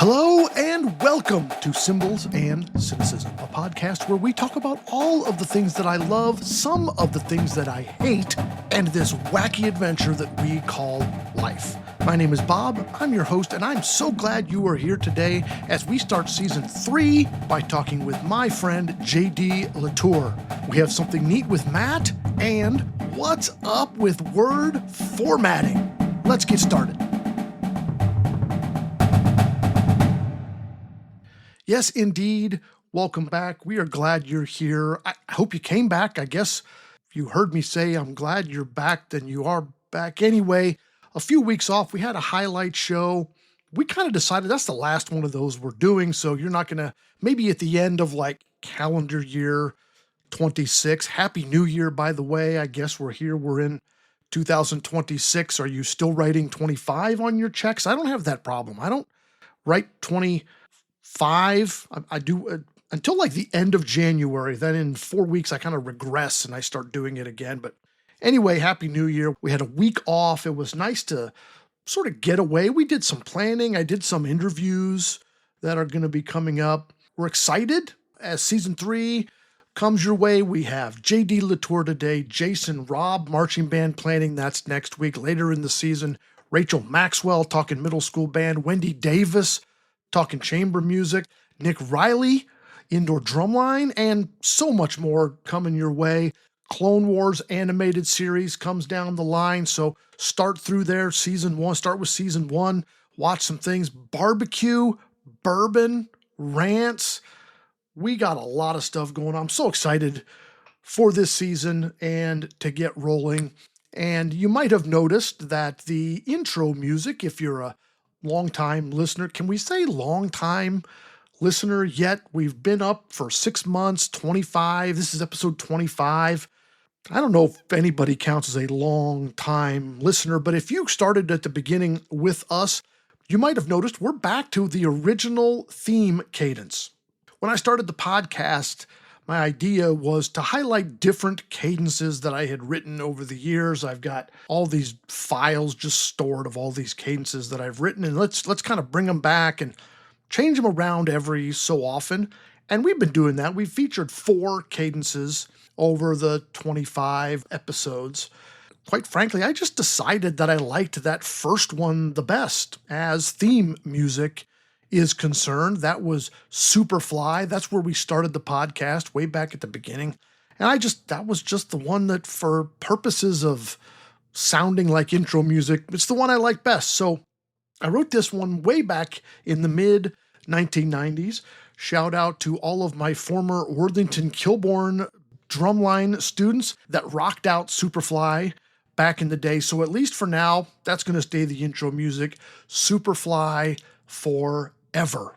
Hello and welcome to Cymbals and Cynicism, a podcast where we talk about all of the things that I love, some of the things that I hate, and this wacky adventure that we call life. My name is Bob, I'm your host, and I'm so glad you are here today as we start season 3 by talking with my friend JD Latorre. We have something neat with Matt, and what's up with word formatting? Let's get started. Yes, indeed. Welcome back. We are glad you're here. I hope you came back. I guess if you heard me say I'm glad you're back, then you are back anyway. A few weeks off, we had a highlight show. We kind of decided that's the last one of those we're doing, so you're not going to, maybe at the end of like calendar year 26. Happy New Year, by the way. I guess we're here. We're in 2026. Are you still writing 25 on your checks? I don't have that problem. I don't write 25. I do until like the end of January. Then in 4 weeks, I kind of regress and I start doing it again. But anyway, Happy New Year. We had a week off. It was nice to sort of get away. We did some planning. I did some interviews that are going to be coming up. We're excited as season 3 comes your way. We have JD Latorre today, Jason Robb, marching band planning. That's next week. Later in the season, Rachel Maxwell talking middle school band, Wendy Davis talking chamber music, Nick Riley, indoor drumline, and so much more coming your way. Clone Wars animated series comes down the line, so start through there. Start with season 1, watch some things. Barbecue, Bourbon, rants. We got a lot of stuff going on. I'm so excited for this season and to get rolling. And you might have noticed that the intro music, if you're a long-time listener, can we say long-time listener yet? We've been up for 6 months, 25. This is episode 25. I don't know if anybody counts as a long-time listener, but if you started at the beginning with us, you might have noticed we're back to the original theme cadence. When I started the podcast, my idea was to highlight different cadences that I had written over the years. I've got all these files just stored of all these cadences that I've written, and let's kind of bring them back and change them around every so often. And we've been doing that. We've featured 4 cadences over the 25 episodes. Quite frankly, I just decided that I liked that first one the best as theme music is concerned. That was Superfly. That's where we started the podcast way back at the beginning. And that was just the one that, for purposes of sounding like intro music, it's the one I like best. So I wrote this one way back in the mid 1990s. Shout out to all of my former Worthington Kilbourne drumline students that rocked out Superfly back in the day. So at least for now, that's going to stay the intro music. Superfly forever.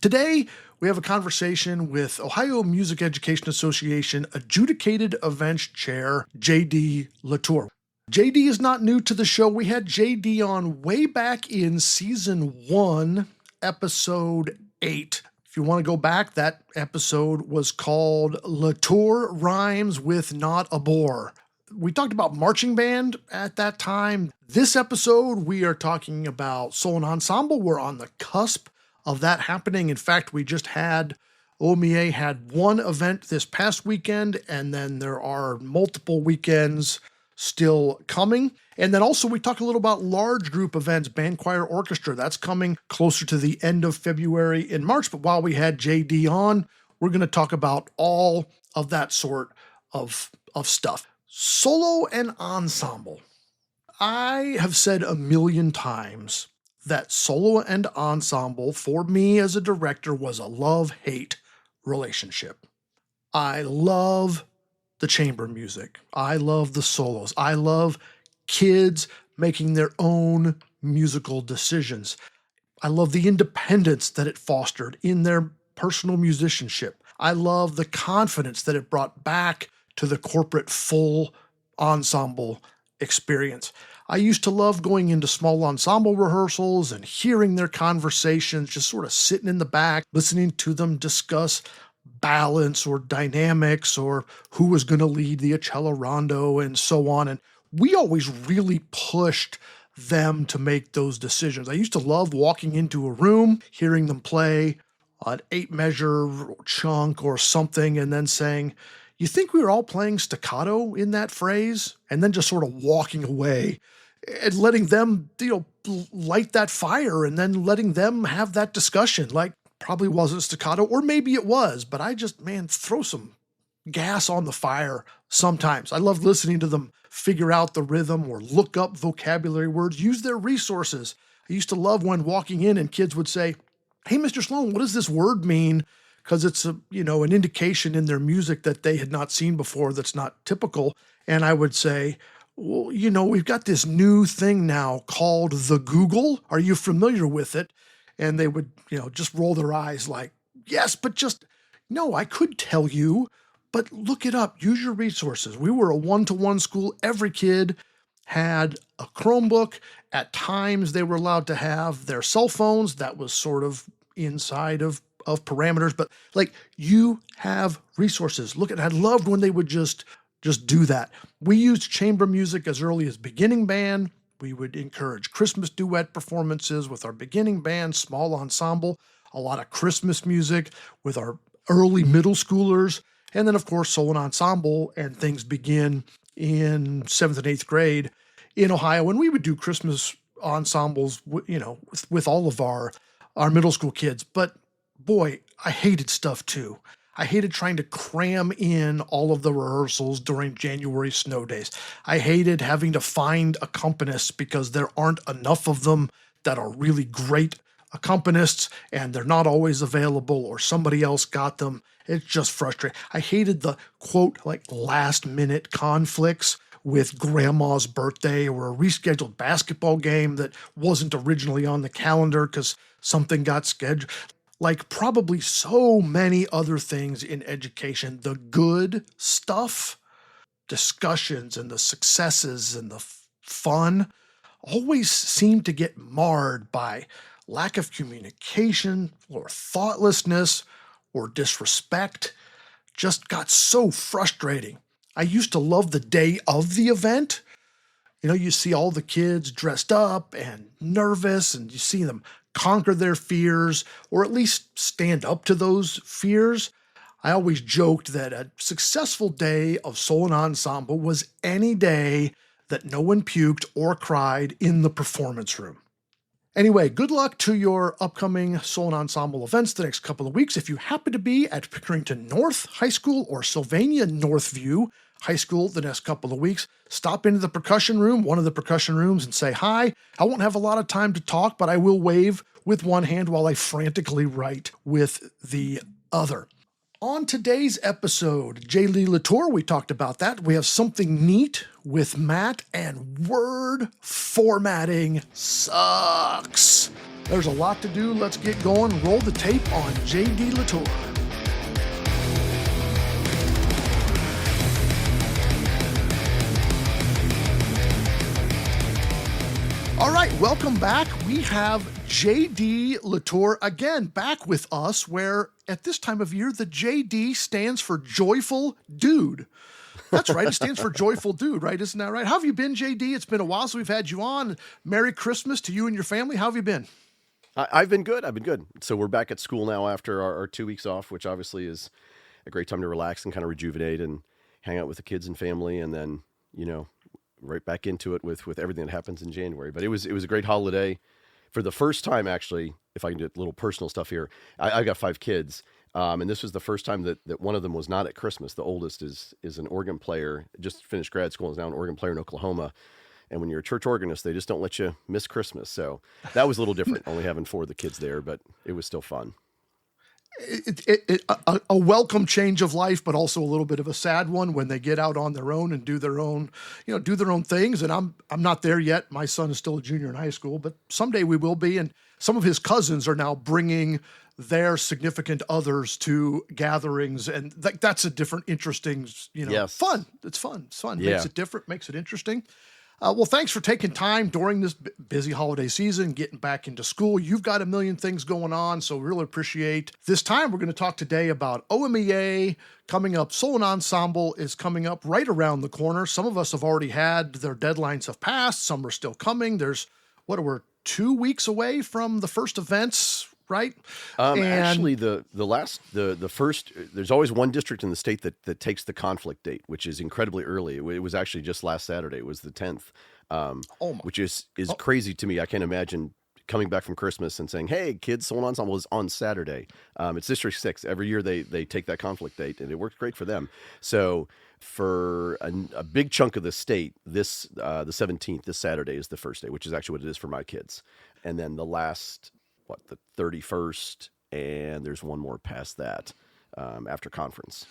Today, we have a conversation with Ohio Music Education Association Adjudicated Events Chair, JD Latorre. JD is not new to the show. We had JD on way back in season 1, episode 8. If you want to go back, that episode was called Latorre Rhymes with Not a Bore. We talked about marching band at that time. This episode, we are talking about solo and ensemble. We're on the cusp of that happening. In fact, we just had, OMEA had one event this past weekend, and then there are multiple weekends still coming. And then also we talk a little about large group events, band, choir, orchestra. That's coming closer to the end of February and March. But while we had JD on, we're going to talk about all of that sort of stuff. Solo and ensemble. I have said a million times that solo and ensemble for me as a director was a love-hate relationship. I love the chamber music. I love the solos. I love kids making their own musical decisions. I love the independence that it fostered in their personal musicianship. I love the confidence that it brought back to the corporate full ensemble experience. I used to love going into small ensemble rehearsals and hearing their conversations, just sort of sitting in the back, listening to them discuss balance or dynamics or who was going to lead the Acella Rondo and so on. And we always really pushed them to make those decisions. I used to love walking into a room, hearing them play an 8-measure chunk or something, and then saying, you think we were all playing staccato in that phrase? And then just sort of walking away and letting them, light that fire and then letting them have that discussion. Like, probably wasn't staccato, or maybe it was, but I just, throw some gas on the fire sometimes. I love listening to them figure out the rhythm or look up vocabulary words, use their resources. I used to love when walking in and kids would say, hey, Mr. Sloan, what does this word mean? Because it's an indication in their music that they had not seen before that's not typical. And I would say, well, we've got this new thing now called the Google. Are you familiar with it? And they would, just roll their eyes like, yes, but no, I could tell you, but look it up, use your resources. We were a one-to-one school. Every kid had a Chromebook. At times they were allowed to have their cell phones. That was sort of inside of parameters, but like, you have resources. I loved when they would just do that. We used chamber music as early as beginning band. We would encourage Christmas duet performances with our beginning band, small ensemble, a lot of Christmas music with our early middle schoolers, and then of course solo ensemble, and things begin in 7th and 8th grade in Ohio. And we would do Christmas ensembles, with all of our middle school kids. But boy, I hated stuff too. I hated trying to cram in all of the rehearsals during January snow days. I hated having to find accompanists because there aren't enough of them that are really great accompanists, and they're not always available, or somebody else got them. It's just frustrating. I hated the quote, like, last minute conflicts with grandma's birthday or a rescheduled basketball game that wasn't originally on the calendar because something got scheduled. Like probably so many other things in education, the good stuff, discussions and the successes and the fun always seem to get marred by lack of communication or thoughtlessness or disrespect. Just got so frustrating. I used to love the day of the event. You see all the kids dressed up and nervous, and you see them conquer their fears, or at least stand up to those fears. I always joked that a successful day of solo ensemble was any day that no one puked or cried in the performance room. Anyway, good luck to your upcoming solo ensemble events the next couple of weeks. If you happen to be at Pickerington North High School or Sylvania Northview High School the next couple of weeks, stop into the percussion room, one of the percussion rooms, and say hi. I won't have a lot of time to talk, but I will wave with one hand while I frantically write with the other. On today's episode, J. Lee Latorre, we talked about that. We have something neat with Matt, and word formatting sucks. There's a lot to do. Let's get going. Roll the tape on J.D. Latorre. All right, welcome back. We have J.D. Latorre again back with us, where at this time of year, the J.D. stands for Joyful Dude. That's right. It stands for Joyful Dude, right? Isn't that right? How have you been, J.D.? It's been a while since we've had you on. Merry Christmas to you and your family. How have you been? I've been good. So we're back at school now after our 2 weeks off, which obviously is a great time to relax and kind of rejuvenate and hang out with the kids and family, and then, right back into it with everything that happens in January. But it was a great holiday. For the first time, actually, if I can do a little personal stuff here, I've got 5 kids, and this was the first time that one of them was not at Christmas. The oldest is an organ player, just finished grad school, and is now an organ player in Oklahoma. And when you're a church organist, they just don't let you miss Christmas. So that was a little different, only having 4 of the kids there, but it was still fun. A welcome change of life, but also a little bit of a sad one when they get out on their own and do their own things. And I'm not there yet. My son is still a junior in high school, but someday we will be. And some of his cousins are now bringing their significant others to gatherings, and that's a different, interesting, Yes. fun. It's fun. It's fun. Yeah. Makes it different. Makes it interesting. Well, thanks for taking time during this busy holiday season, getting back into school. You've got a million things going on, so really appreciate this time. We're going to talk today about OMEA coming up. Solo and Ensemble is coming up right around the corner. Some of us have already had their deadlines have passed. Some are still coming. We're 2 weeks away from the first events, right? Actually, the first, there's always one district in the state that takes the conflict date, which is incredibly early. It was actually just last Saturday. It was the 10th, which is crazy to me. I can't imagine coming back from Christmas and saying, "Hey, kids, Soul Ensemble is on Saturday." It's District 6. Every year they take that conflict date, and it works great for them. So for a big chunk of the state, the 17th, this Saturday is the first day, which is actually what it is for my kids. And then the last, the 31st, and there's one more past that after conference.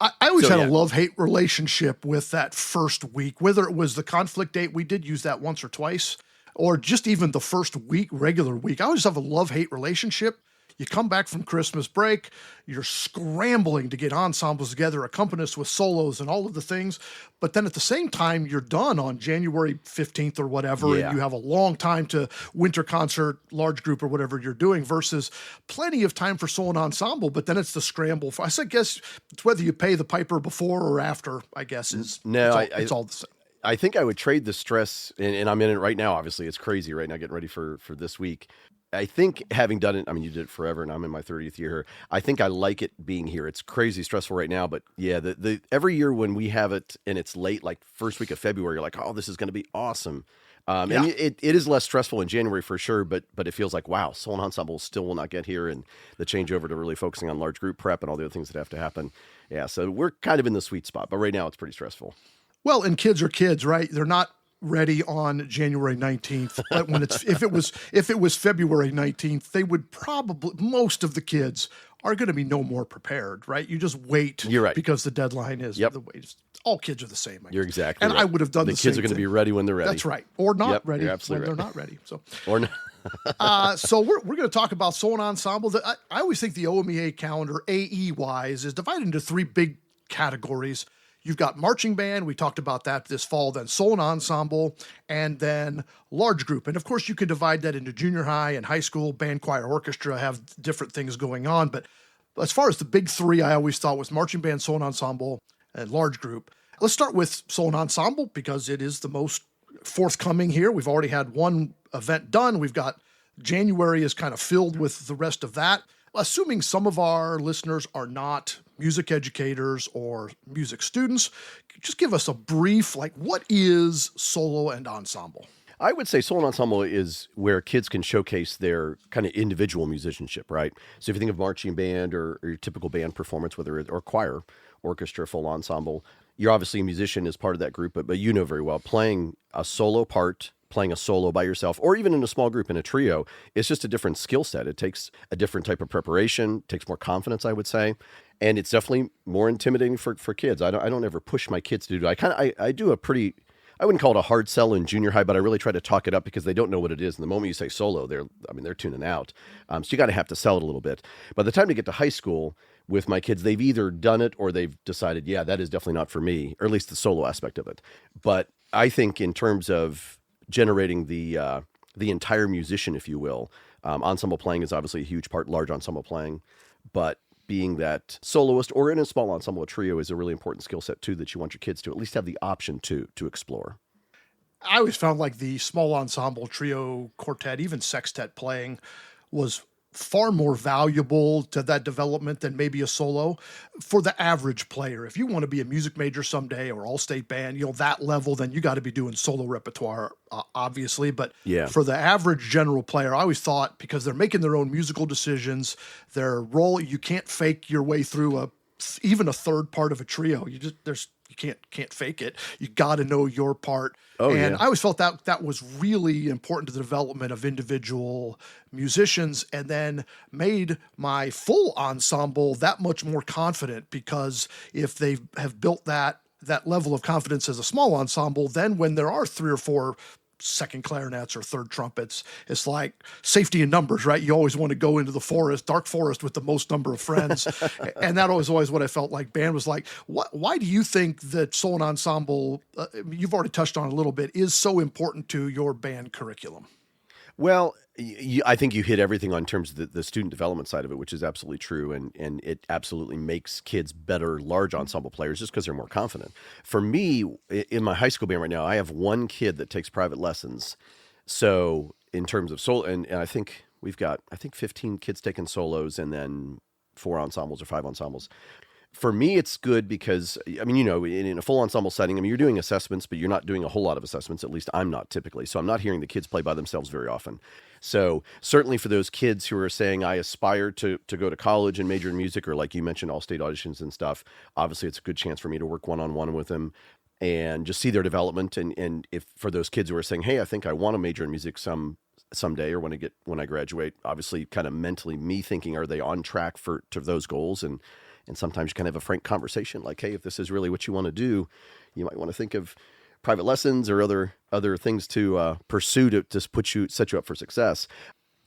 I always had a love-hate relationship with that first week, whether it was the conflict date, we did use that once or twice, or just even the first week, regular week. I always have a love-hate relationship. You come back from Christmas break, you're scrambling to get ensembles together, accompanist with solos and all of the things. But then at the same time, you're done on January 15th or whatever, and you have a long time to winter concert, large group or whatever you're doing versus plenty of time for solo and ensemble. But then it's the scramble. I guess it's whether you pay the piper before or after, I guess, it's all the same. I think I would trade the stress, and I'm in it right now, obviously. It's crazy right now, getting ready for this week. I think having done it, I mean, you did it forever, and I'm in my 30th year here. I think I like it being here. It's crazy stressful right now, but yeah, the every year when we have it and it's late, like first week of February, you're like, oh, this is going to be awesome. And it is less stressful in January for sure, but it feels like, wow, Soul and Ensemble still will not get here, and the changeover to really focusing on large group prep and all the other things that have to happen. Yeah, so we're kind of in the sweet spot, but right now it's pretty stressful. Well, and kids are kids, right? They're not ready on January 19th. When if it was February 19th, they would probably, most of the kids are going to be no more prepared, right? You just wait. You're right. Because the deadline is the wait. All kids are the same. You're exactly right. And I would have done the same thing. The kids are going to be ready when they're ready. That's right. Or not ready when they're not ready. So or not. So we're going to talk about Soul and Ensemble. I always think the OMEA calendar, AE-wise, is divided into three big categories. You've got marching band. We talked about that this fall. Then Soul and Ensemble, and then large group. And of course, you can divide that into junior high and high school. Band, choir, orchestra have different things going on. But as far as the big three, I always thought was marching band, Soul and Ensemble, and large group. Let's start with Soul and Ensemble because it is the most forthcoming here. We've already had one event done. We've got January is kind of filled with the rest of that. Assuming some of our listeners are not music educators or music students, just give us a brief, what is solo and ensemble? I would say solo and ensemble is where kids can showcase their kind of individual musicianship, right? So if you think of marching band or your typical band performance, or choir, orchestra, full ensemble, you're obviously a musician as part of that group, but you know very well, playing a solo part, playing a solo by yourself, or even in a small group, in a trio, it's just a different skill set. It takes a different type of preparation, takes more confidence, I would say. And it's definitely more intimidating for kids. I don't ever push my kids to do it. I do a pretty, I wouldn't call it a hard sell in junior high, but I really try to talk it up because they don't know what it is. And the moment you say solo, they're tuning out. So you got to have to sell it a little bit. By the time you get to high school with my kids, they've either done it or they've decided, yeah, that is definitely not for me, or at least the solo aspect of it. But I think in terms of generating the entire musician, if you will, ensemble playing is obviously a huge part, large ensemble playing, but being that soloist or in a small ensemble, a trio is a really important skill set too, that you want your kids to at least have the option to explore. I always found the small ensemble, trio, quartet, even sextet playing was far more valuable to that development than maybe a solo for the average player. If you want to be a music major someday or all-state band, that level, then you got to be doing solo repertoire, obviously. But for the average general player, I always thought, because they're making their own musical decisions, their role, you can't fake your way through even a third part of a trio. You can't fake it. You got to know your part. I always felt that was really important to the development of individual musicians, and then made my full ensemble that much more confident, because if they have built that level of confidence as a small ensemble, then when there are 3 or 4 second clarinets or third trumpets. It's like safety in numbers, right? You always want to go into the forest, dark forest with the most number of friends. And that was always what I felt like band was like. Why do you think that solo and ensemble, you've already touched on it a little bit, is so important to your band curriculum? Well, I think you hit everything on terms of the student development side of it, which is absolutely true. And it absolutely makes kids better large ensemble players just because they're more confident. For me, in my high school band right now, I have one kid that takes private lessons. So in terms of solo, and I think we've got, 15 kids taking solos and then 4 ensembles or 5 ensembles. For me, it's good because, I mean, in a full ensemble setting, I mean, you're doing assessments, but you're not doing a whole lot of assessments. At least I'm not typically. So I'm not hearing the kids play by themselves very often. So certainly for those kids who are saying, I aspire to go to college and major in music, or like you mentioned, all state auditions and stuff, obviously it's a good chance for me to work one-on-one with them and just see their development. And if for those kids who are saying, hey, I think I want to major in music someday or when I graduate, obviously kind of mentally me thinking, are they on track to those goals? And sometimes you kind of have a frank conversation like, hey, if this is really what you want to do, you might want to think of private lessons or other things to pursue to set you up for success.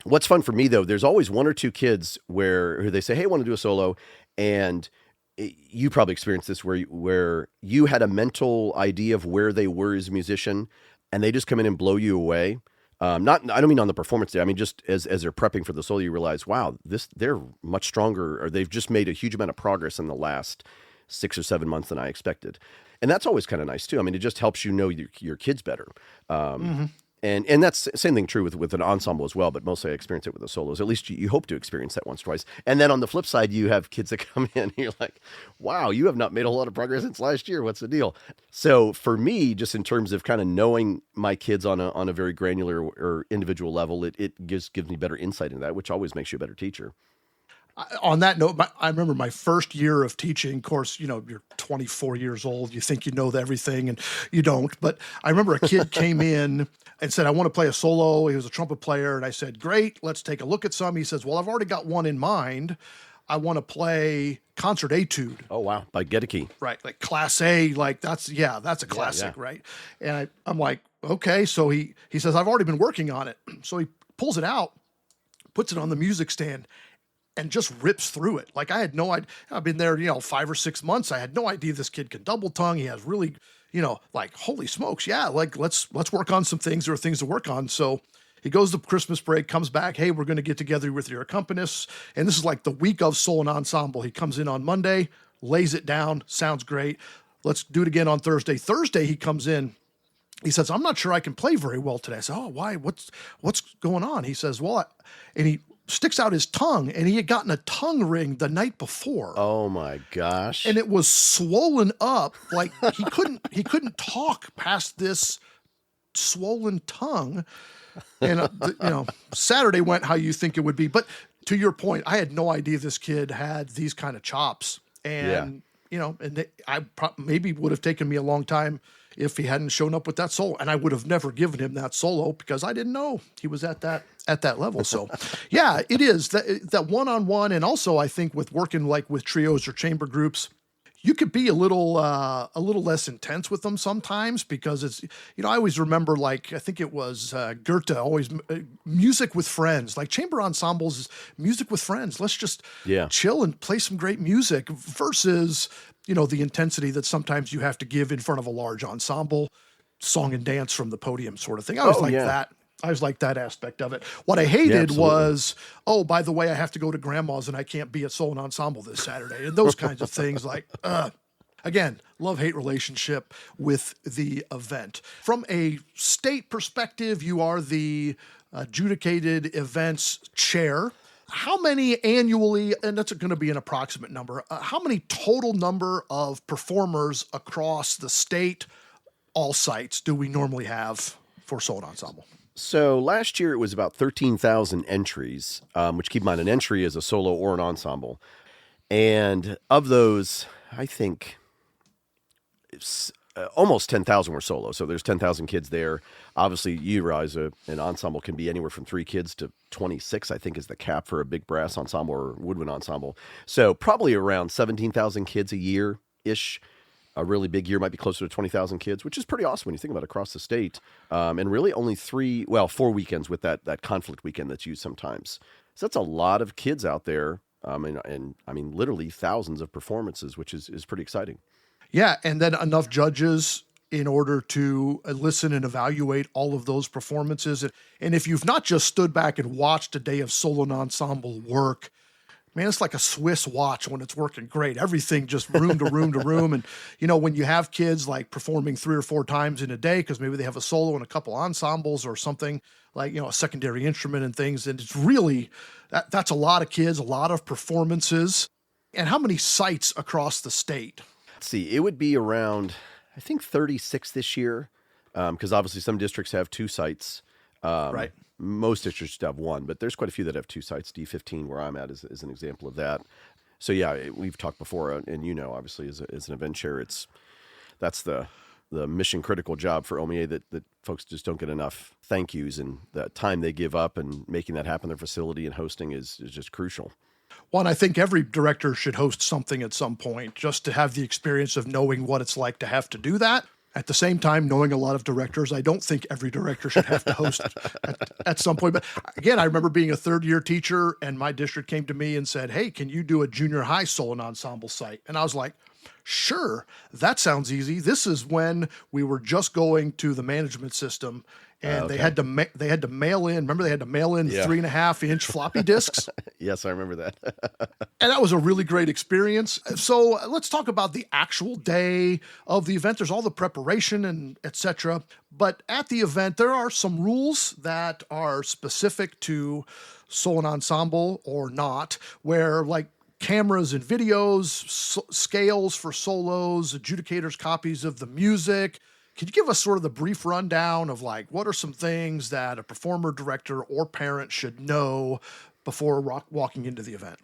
What's fun for me, though, there's always 1 or 2 kids who they say, hey, I want to do a solo. And you probably experienced this where you had a mental idea of where they were as a musician and they just come in and blow you away. I don't mean on the performance day. I mean, just as they're prepping for the solo, you realize, wow, they're much stronger, or they've just made a huge amount of progress in the last 6 or 7 months than I expected. And that's always kind of nice too. I mean, it just helps your kids better. And that's the same thing true with an ensemble as well, but mostly I experience it with the solos. At least you hope to experience that once or twice. And then on the flip side, you have kids that come in and you're like, wow, you have not made a whole lot of progress since last year. What's the deal? So for me, just in terms of kind of knowing my kids on a very granular or individual level, it gives me better insight into that, which always makes you a better teacher. On that note, I remember my first year of teaching. Of course, you're 24 years old. You think you know everything, and you don't. But I remember a kid came in and said, I want to play a solo. He was a trumpet player. And I said, great, let's take a look at some. He says, well, I've already got one in mind. I want to play Concert Etude. Oh, wow. By Gedeke. Right. Like Class A, like that's a classic, right? And I'm like, okay. So he says, I've already been working on it. So he pulls it out, puts it on the music stand, and just rips through it. Like I had no idea. I've been there, 5 or 6 months. I had no idea this kid can double tongue. He has really, like, holy smokes. Yeah. Like let's work on some things. There are things to work on. So he goes to Christmas break, comes back. Hey, we're going to get together with your accompanists. And this is like the week of solo and ensemble. He comes in on Monday, lays it down. Sounds great. Let's do it again on Thursday. Thursday, he comes in. He says, I'm not sure I can play very well today. I said, oh, why? What's going on? He says, well, and he sticks out his tongue, and he had gotten a tongue ring the night before. Oh my gosh. And it was swollen up. Like he couldn't talk past this swollen tongue. And Saturday went how you think it would be. But to your point, I had no idea this kid had these kind of chops. And maybe would have taken me a long time if he hadn't shown up with that solo, and I would have never given him that solo because I didn't know he was at that level. So yeah, it is that one-on-one. And also I think with working like with trios or chamber groups, you could be a little less intense with them sometimes because it's, I always remember, like, I think it was Goethe, always music with friends, like chamber ensembles is music with friends. Let's just chill and play some great music versus, the intensity that sometimes you have to give in front of a large ensemble, song and dance from the podium sort of thing. I was that. I was like that aspect of it. What I hated was, oh, by the way, I have to go to grandma's and I can't be at solo and ensemble this Saturday. And those kinds of things like, again, love-hate relationship with the event. From a state perspective, you are the Adjudicated Events Chair. How many annually, and that's going to be an approximate number, how many total number of performers across the state, all sites, do we normally have for solo and ensemble? So last year it was about 13,000 entries, which keep in mind an entry is a solo or an ensemble. And of those, I think almost 10,000 were solo. So there's 10,000 kids there. Obviously, you realize an ensemble can be anywhere from 3 kids to 26, I think is the cap for a big brass ensemble or woodwind ensemble. So probably around 17,000 kids a year-ish. a really big year might be closer to 20,000 kids, which is pretty awesome when you think about it across the state. And really only 4 weekends with that conflict weekend that's used sometimes. So that's a lot of kids out there. And I mean, literally thousands of performances, which is pretty exciting. Yeah, and then enough judges in order to listen and evaluate all of those performances. And if you've not just stood back and watched a day of solo and ensemble work, man, it's like a Swiss watch when it's working great. Everything just room to room to room. And, when you have kids like performing 3 or 4 times in a day, because maybe they have a solo and a couple ensembles or something like, a secondary instrument and things. And it's really, that's a lot of kids, a lot of performances. And how many sites across the state? Let's see, it would be around, I think 36 this year. Because obviously some districts have 2 sites. Right. Most districts have 1, but there's quite a few that have 2 sites. D15, where I'm at, is an example of that. So yeah, we've talked before, and obviously as an event chair, that's the mission critical job for OMEA that folks just don't get enough thank yous, and the time they give up and making that happen in their facility and hosting is just crucial. One, I think every director should host something at some point just to have the experience of knowing what it's like to have to do that. At the same time, knowing a lot of directors, I don't think every director should have to host at some point. But again, I remember being a 3rd-year teacher, and my district came to me and said, "Hey, can you do a junior high solo and ensemble site?" And I was like, "Sure, that sounds easy." This is when we were just going to the management system, and Okay. they had to mail in. Remember, they had to mail in Yeah. 3.5-inch floppy disks. Yes, I remember that. And that was a really great experience. So let's talk about the actual day of the event. There's all the preparation and etc. But at the event, there are some rules that are specific to solo and ensemble or not, where like cameras and videos, scales for solos, adjudicators, copies of the music. Can you give us sort of the brief rundown of like what are some things that a performer, director, or parent should know before walking into the event?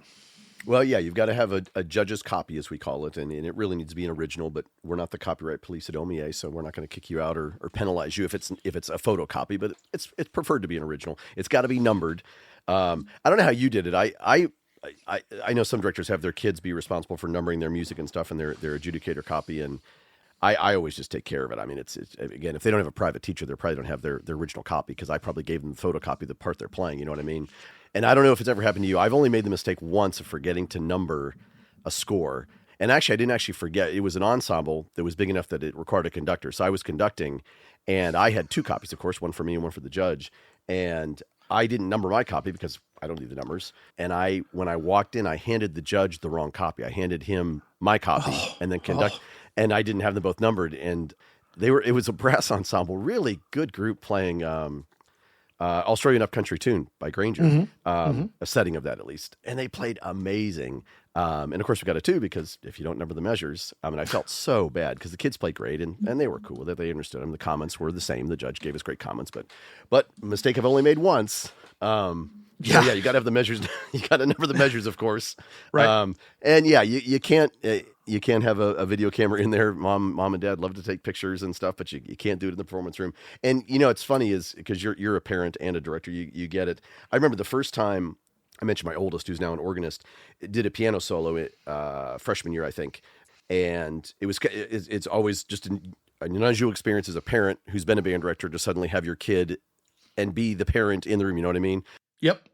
Well, yeah, you've got to have a judge's copy, as we call it, and it really needs to be an original, but we're not the copyright police at OMEA, so we're not going to kick you out or penalize you if it's a photocopy, but it's preferred to be an original. It's got to be numbered. I don't know how you did it. I know some directors have their kids be responsible for numbering their music and stuff in their adjudicator copy, and I always just take care of it. I mean, it's again, if they don't have a private teacher, they probably don't have their original copy, because I probably gave them the photocopy of the part they're playing. You know what I mean? And I don't know if it's ever happened to you. I've only made the mistake once of forgetting to number a score. And actually, I didn't actually forget. It was an ensemble that was big enough that it required a conductor. So I was conducting, and I had 2 copies, of course, one for me and one for the judge. And I didn't number my copy because I don't need the numbers. And when I walked in, I handed the judge the wrong copy. I handed him my copy and then and I didn't have them both numbered. And it was a brass ensemble, really good group playing Australian Upcountry Tune by Granger, a setting of that at least. And they played amazing. And of course we got a 2 because if you don't number the measures, I mean, I felt so bad because the kids played great and they were cool with it. They understood them. The comments were the same. The judge gave us great comments, but mistake I've only made once. So yeah, you got to have the measures. You got to number the measures, of course. Right. And yeah, you can't have a video camera in there. Mom and dad love to take pictures and stuff, but you can't do it in the performance room. And it's funny is because you're a parent and a director, you get it. I remember the first time I mentioned my oldest, who's now an organist, did a piano solo freshman year, I think. And it's always just an unusual experience as a parent who's been a band director to suddenly have your kid and be the parent in the room. You know what I mean? Yep.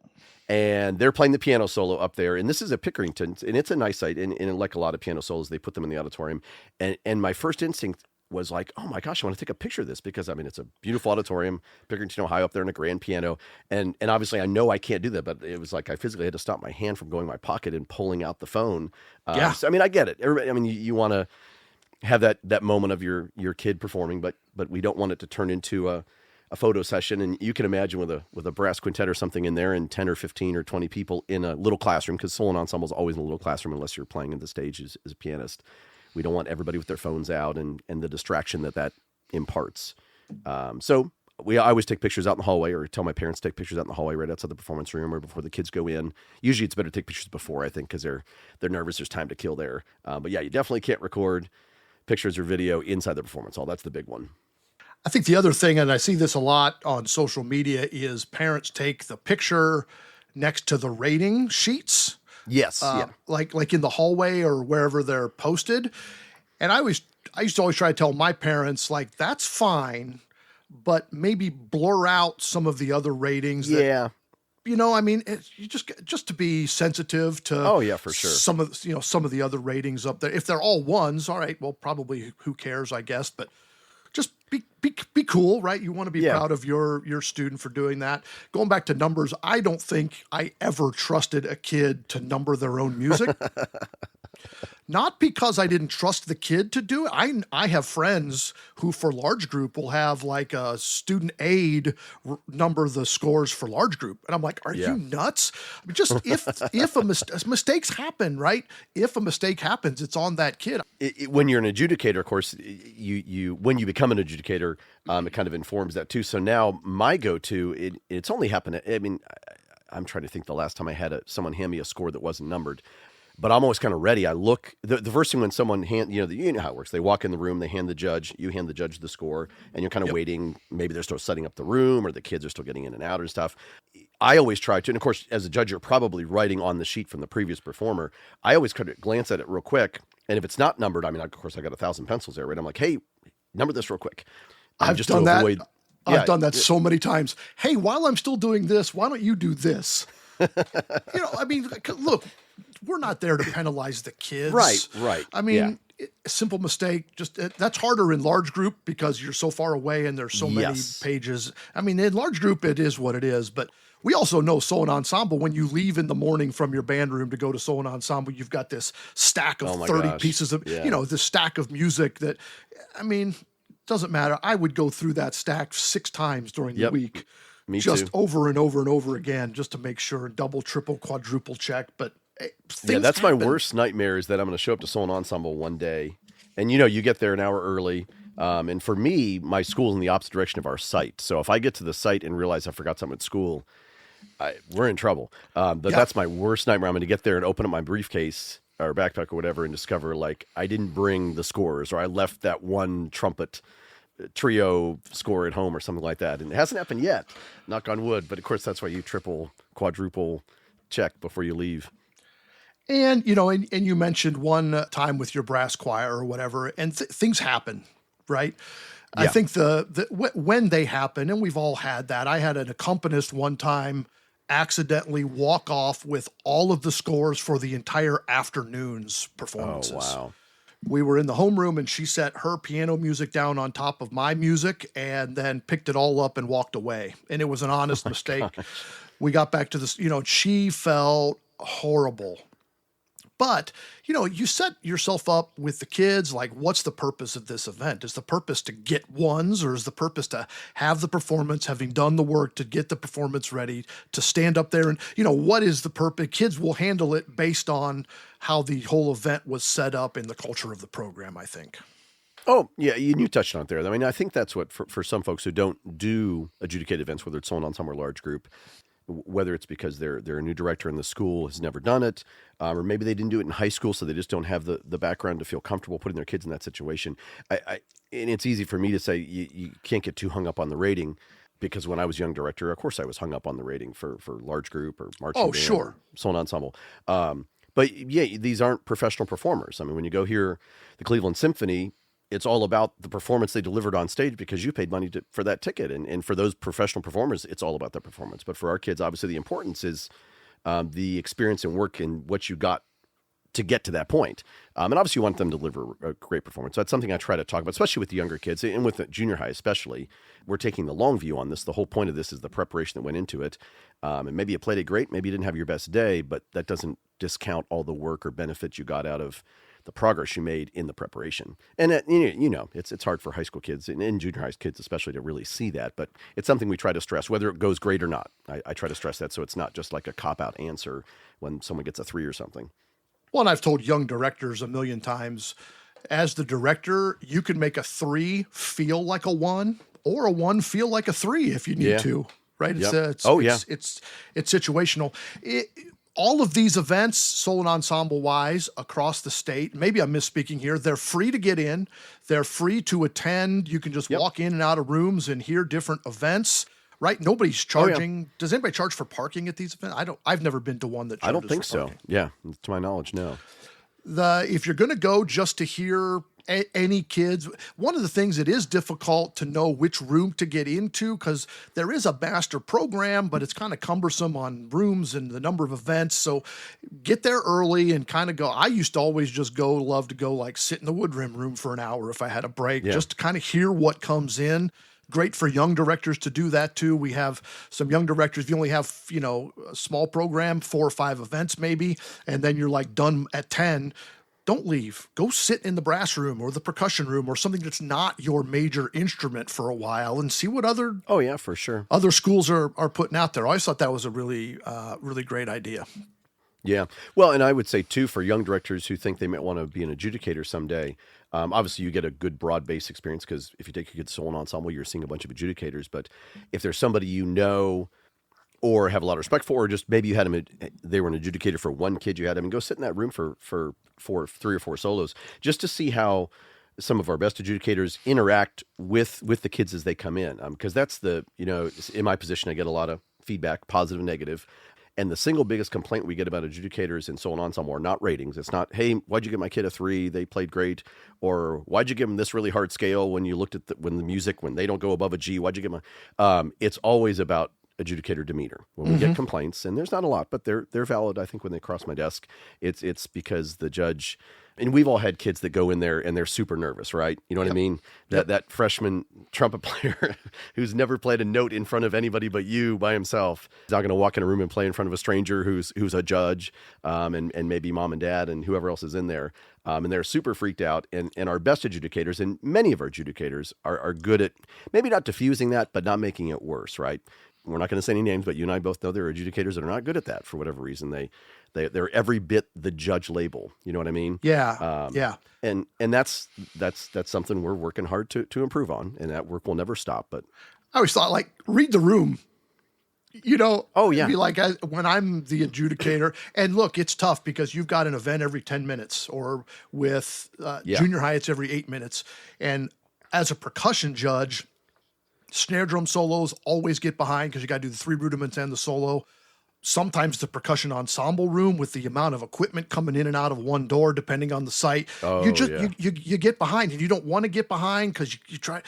And they're playing the piano solo up there. And this is at Pickerington, and it's a nice site. And like a lot of piano solos, they put them in the auditorium. And my first instinct was like, oh my gosh, I want to take a picture of this because, I mean, it's a beautiful auditorium, Pickerington, Ohio, up there in a grand piano. And obviously I know I can't do that, but it was like I physically had to stop my hand from going in my pocket and pulling out the phone. Yeah. So, I mean, I get it. Everybody, I mean, you want to have that moment of your kid performing, but we don't want it to turn into a photo session. And you can imagine with a brass quintet or something in there and 10 or 15 or 20 people in a little classroom, because solo and ensemble is always in a little classroom unless you're playing at the stage as a pianist. We don't want everybody with their phones out and the distraction that imparts. So I always take pictures out in the hallway, or tell my parents to take pictures out in the hallway right outside the performance room or before the kids go in. Usually it's better to take pictures before, I think, because they're nervous. There's time to kill there. But yeah, you definitely can't record pictures or video inside the performance hall. That's the big one. I think the other thing, and I see this a lot on social media, is parents take the picture next to the rating sheets. Yes. Yeah. Like in the hallway or wherever they're posted. And I used to always try to tell my parents, like, that's fine, but maybe blur out some of the other ratings that, Yeah. I mean, you just to be sensitive to Oh yeah, for sure. some of the other ratings up there. If they're all ones, all right, well, probably who cares, I guess, but just be cool, right? You want to be Yeah. proud of your student for doing that. Going back to numbers, I don't think I ever trusted a kid to number their own music. Not because I didn't trust the kid to do it. I have friends who for large group will have like a student aide number the scores for large group. And I'm like, are Yeah. you nuts? I mean, just if mistakes happen, right? If a mistake happens, it's on that kid. When you're an adjudicator, of course, you when you become an adjudicator, it kind of informs that too. So now my go-to, it's only happened. I mean, I'm trying to think the last time I had someone hand me a score that wasn't numbered. But I'm always kind of ready. I look, the first thing when someone you know how it works. They walk in the room, you hand the judge the score, and you're kind of waiting. Maybe they're still setting up the room or the kids are still getting in and out and stuff. I always try to, and of course, as a judge, you're probably writing on the sheet from the previous performer. I always kind of glance at it real quick. And if it's not numbered, I mean, of course, I got 1,000 pencils there, right? I'm like, hey, number this real quick. I've done that so many times. Hey, while I'm still doing this, why don't you do this? I mean, look, we're not there to penalize the kids. Right. I mean, a simple mistake, that's harder in large group because you're so far away and there's so many pages. I mean, in large group, it is what it is, but we also know solo ensemble, when you leave in the morning from your band room to go to solo ensemble, you've got this stack of 30 pieces of, this stack of music that, I mean, doesn't matter. I would go through that stack 6 times during the week. Me just too. Over and over and over again, just to make sure, double, triple, quadruple check. But that's my worst nightmare, is that I'm going to show up to solo ensemble one day, and you get there an hour early. And for me, my school's in the opposite direction of our site. So if I get to the site and realize I forgot something at school, we're in trouble. That's my worst nightmare. I'm going to get there and open up my briefcase or backpack or whatever and discover, like, I didn't bring the scores, or I left that one trumpet trio score at home or something like that. And it hasn't happened yet, knock on wood. But of course, that's why you triple, quadruple check before you leave. And, and you mentioned one time with your brass choir or whatever, and things happen, right? Yeah. I think when they happen, and we've all had that. I had an accompanist one time accidentally walk off with all of the scores for the entire afternoon's performances. Oh, wow. We were in the homeroom and she set her piano music down on top of my music and then picked it all up and walked away. And it was an honest mistake. Gosh. We got back to this, she felt horrible. But, you set yourself up with the kids, like, what's the purpose of this event? Is the purpose to get ones, or is the purpose to have the performance, having done the work to get the performance ready, to stand up there and, what is the purpose? Kids will handle it based on how the whole event was set up in the culture of the program, I think. Oh, yeah, you touched on it there. I mean, I think that's what, for some folks who don't do adjudicated events, whether it's solo ensemble or large group, whether it's because they're a new director in the school, has never done it, or maybe they didn't do it in high school, so they just don't have the background to feel comfortable putting their kids in that situation. And it's easy for me to say you can't get too hung up on the rating, because when I was young director, of course I was hung up on the rating for large group or marching band, sure, solo ensemble. But yeah, these aren't professional performers. I mean, when you go hear the Cleveland Symphony, it's all about the performance they delivered on stage, because you paid money for that ticket. And for those professional performers, it's all about that performance. But for our kids, obviously the importance is the experience and work and what you got to get to that point. And obviously you want them to deliver a great performance. So that's something I try to talk about, especially with the younger kids and with the junior high especially. We're taking the long view on this. The whole point of this is the preparation that went into it. And maybe you played it great, maybe you didn't have your best day, but that doesn't discount all the work or benefits you got out of the progress you made in the preparation. And it's hard for high school kids and junior high kids especially to really see that, but it's something we try to stress, whether it goes great or not. I try to stress that, so it's not just like a cop-out answer when someone gets a 3 or something. Well, and I've told young directors a million times, as the director, you can make a 3 feel like a 1, or a 1 feel like a 3 if you need to, right? Yep. It's situational. All of these events, solo ensemble wise, across the state, maybe I'm misspeaking here, they're free to get in. They're free to attend. You can just walk in and out of rooms and hear different events, right? Nobody's charging. Oh, yeah. Does anybody charge for parking at these events? I've never been to one that charges. I don't think so. Yeah. To my knowledge, no. If you're going to go just to hear any kids. One of the things, it is difficult to know which room to get into because there is a master program, but it's kind of cumbersome on rooms and the number of events. So get there early and kind of go. I used to always just love to go like sit in the woodrim room for an hour if I had a break, just to kind of hear what comes in. Great for young directors to do that too. We have some young directors. If you only have, a small program, 4 or 5 events maybe, and then you're like done at 10, don't leave. Go sit in the brass room or the percussion room or something that's not your major instrument for a while and see what other Oh yeah, for sure. other schools are putting out there. I always thought that was a really, really great idea. Yeah. Well, and I would say too, for young directors who think they might want to be an adjudicator someday, obviously you get a good broad base experience because if you take a good solo ensemble, you're seeing a bunch of adjudicators. But if there's somebody you know or have a lot of respect for, or just maybe you had them, they were an adjudicator for one kid, you had them, go sit in that room for 3 or 4 solos just to see how some of our best adjudicators interact with the kids as they come in. Because that's in my position, I get a lot of feedback, positive and negative. And the single biggest complaint we get about adjudicators in solo ensemble are not ratings. It's not, hey, why'd you give my kid a 3? They played great. Or why'd you give them this really hard scale when you looked at when they don't go above a G? Why'd you give them it's always about adjudicator demeanor. When we get complaints, and there's not a lot, but they're valid. I think when they cross my desk, it's because the judge, and we've all had kids that go in there and they're super nervous, right? You know what I mean? That freshman trumpet player who's never played a note in front of anybody but you by himself is not going to walk in a room and play in front of a stranger who's a judge, and maybe mom and dad and whoever else is in there. And they're super freaked out. And our best adjudicators, and many of our adjudicators are good at maybe not diffusing that, but not making it worse, right? We're not going to say any names, but you and I both know there are adjudicators that are not good at that for whatever reason. They're every bit the judge label. You know what I mean? Yeah. And that's something we're working hard to improve on, and that work will never stop. But I always thought, like, read the room. Oh yeah. Be like, when I'm the adjudicator, and look, it's tough because you've got an event every 10 minutes, or with junior high, it's every 8 minutes. And as a percussion judge, snare drum solos always get behind because you got to do the 3 rudiments and the solo. Sometimes the percussion ensemble room, with the amount of equipment coming in and out of one door, depending on the site, you get behind, and you don't want to get behind because you try,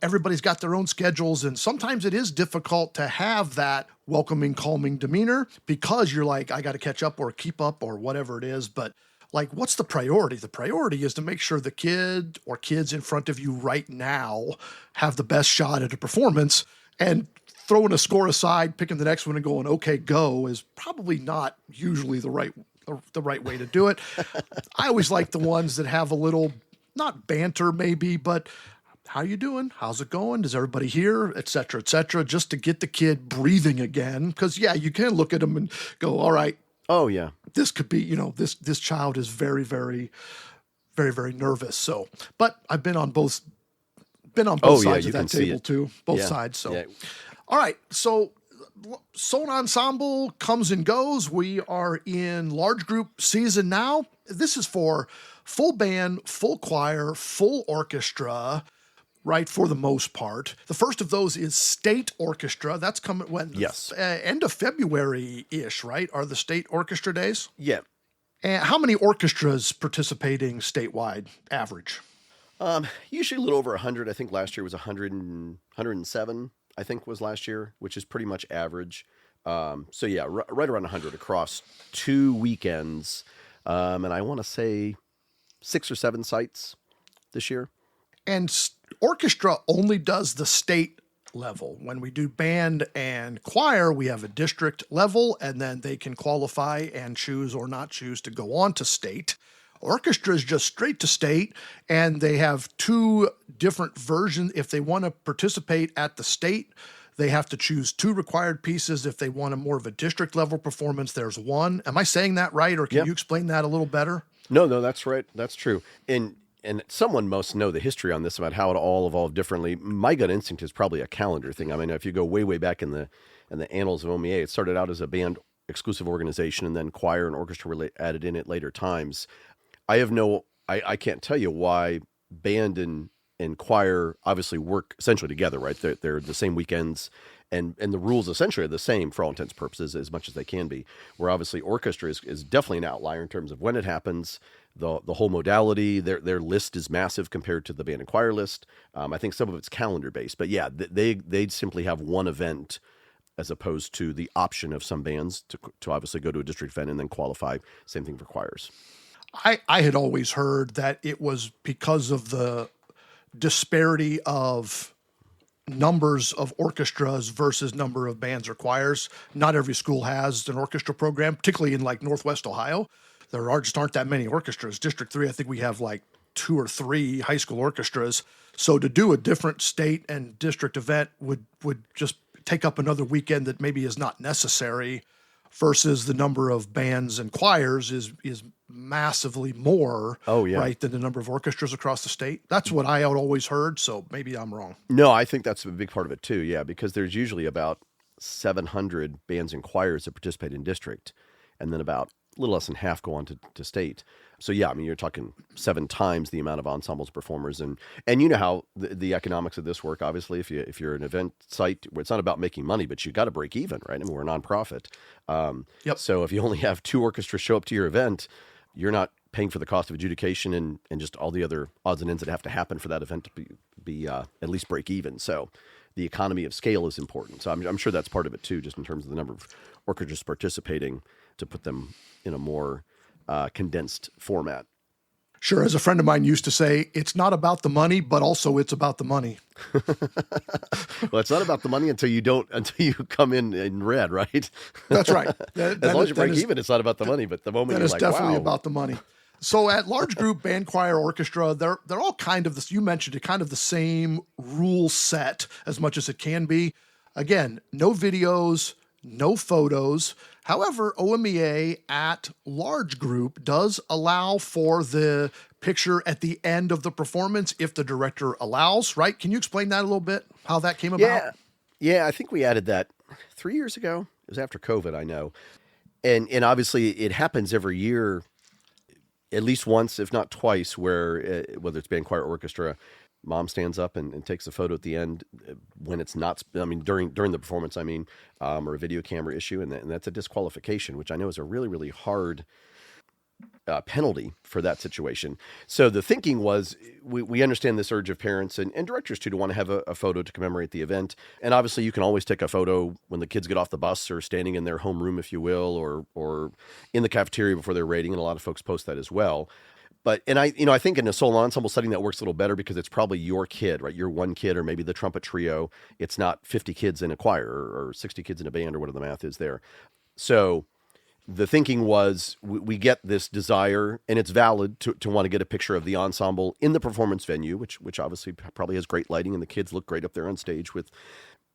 everybody's got their own schedules. And sometimes it is difficult to have that welcoming, calming demeanor because you're like, I got to catch up or keep up or whatever it is. But like, what's the priority? The priority is to make sure the kid or kids in front of you right now have the best shot at a performance, and throwing a score aside, picking the next one and going, okay, go, is probably not usually the right way to do it. I always like the ones that have a little, not banter maybe, but how you doing? How's it going? Is everybody here? Et cetera, just to get the kid breathing again. Because you can look at them and go, all right. Oh yeah. This could be, this child is very, very, very, very nervous. So, but I've been on both sides of that table too, both sides. So, all right. So, solo ensemble comes and goes. We are in large group season now. This is for full band, full choir, full orchestra, right, for the most part. The first of those is state orchestra. That's coming when? Yes. End of February-ish, right, are the state orchestra days? Yeah. And how many orchestras participating statewide, average? Usually a little over 100. I think last year was 107, I think was last year, which is pretty much average. So yeah, right around 100 across 2 weekends. And I want to say 6 or 7 sites this year. And orchestra only does the state level. When we do band and choir, we have a district level, and then they can qualify and choose or not choose to go on to state. Orchestra is just straight to state, and they have 2 different versions. If they want to participate at the state, they have to choose 2 required pieces. If they want a more of a district level performance, there's 1. Am I saying that right, or can you explain that a little better? No, that's right. That's true. And someone must know the history on this about how it all evolved differently. My gut instinct is probably a calendar thing. I mean, if you go way back in the annals of OMEA, it started out as a band exclusive organization, and then choir and orchestra were added in at later times. I can't tell you why band and choir obviously work essentially together, right? They're the same weekends, and the rules essentially are the same for all intents and purposes as much as they can be. Where obviously orchestra is definitely an outlier in terms of when it happens, the whole modality. Their list is massive compared to the band and choir list. I think some of it's calendar based, but yeah, they'd simply have one event as opposed to the option of some bands to obviously go to a district event and then qualify. Same thing for choirs. I had always heard that it was because of the disparity of numbers of orchestras versus number of bands or choirs. Not every school has an orchestra program, particularly in like Northwest Ohio. Just aren't that many orchestras. District 3, I think we have like 2 or 3 high school orchestras. So to do a different state and district event would just take up another weekend that maybe is not necessary, versus the number of bands and choirs is massively more, right, than the number of orchestras across the state. That's what I had always heard, so maybe I'm wrong. No, I think that's a big part of it too, yeah, because there's usually about 700 bands and choirs that participate in district, and then about a little less than half go on to state. So yeah, I mean, you're talking 7 times the amount of ensembles performers, and you know how the economics of this work. Obviously, if you're an event site where it's not about making money, but you got to break even, right? I mean, we're a nonprofit. So if you only have 2 orchestras show up to your event, you're not paying for the cost of adjudication and just all the other odds and ends that have to happen for that event to be at least break even. So the economy of scale is important. So I'm sure that's part of it too, just in terms of the number of orchestras participating, to put them in a more condensed format. Sure. As a friend of mine used to say, it's not about the money, but also it's about the money. Well, it's not about the money until you come in red, right? That's right. As long as you break even, it's not about the money. But the moment that you're is like, definitely wow. about the money. So at large group, band, choir, orchestra, they're all kind of this. You mentioned it, kind of the same rule set as much as it can be. Again, no videos, no photos. However, OMEA at large group does allow for the picture at the end of the performance if the director allows, right? Can you explain that a little bit, how that came about? Yeah, I think we added that 3 years ago. It was after COVID, I know. And obviously it happens every year, at least once, if not twice, where whether it's band, choir, orchestra, mom stands up and takes a photo at the end when it's not, I mean, during the performance, or a video camera issue. And that's a disqualification, which I know is a really, really hard penalty for that situation. So the thinking was, we understand this urge of parents and directors too, to want to have a photo to commemorate the event. And obviously you can always take a photo when the kids get off the bus or standing in their homeroom, if you will, or in the cafeteria before they're rating. And a lot of folks post that as well. But, and I think in a solo ensemble setting that works a little better because it's probably your kid, right? Your one kid, or maybe the trumpet trio. It's not 50 kids in a choir or 60 kids in a band, or whatever the math is there. So the thinking was, we get this desire, and it's valid to want to get a picture of the ensemble in the performance venue, which obviously probably has great lighting, and the kids look great up there on stage with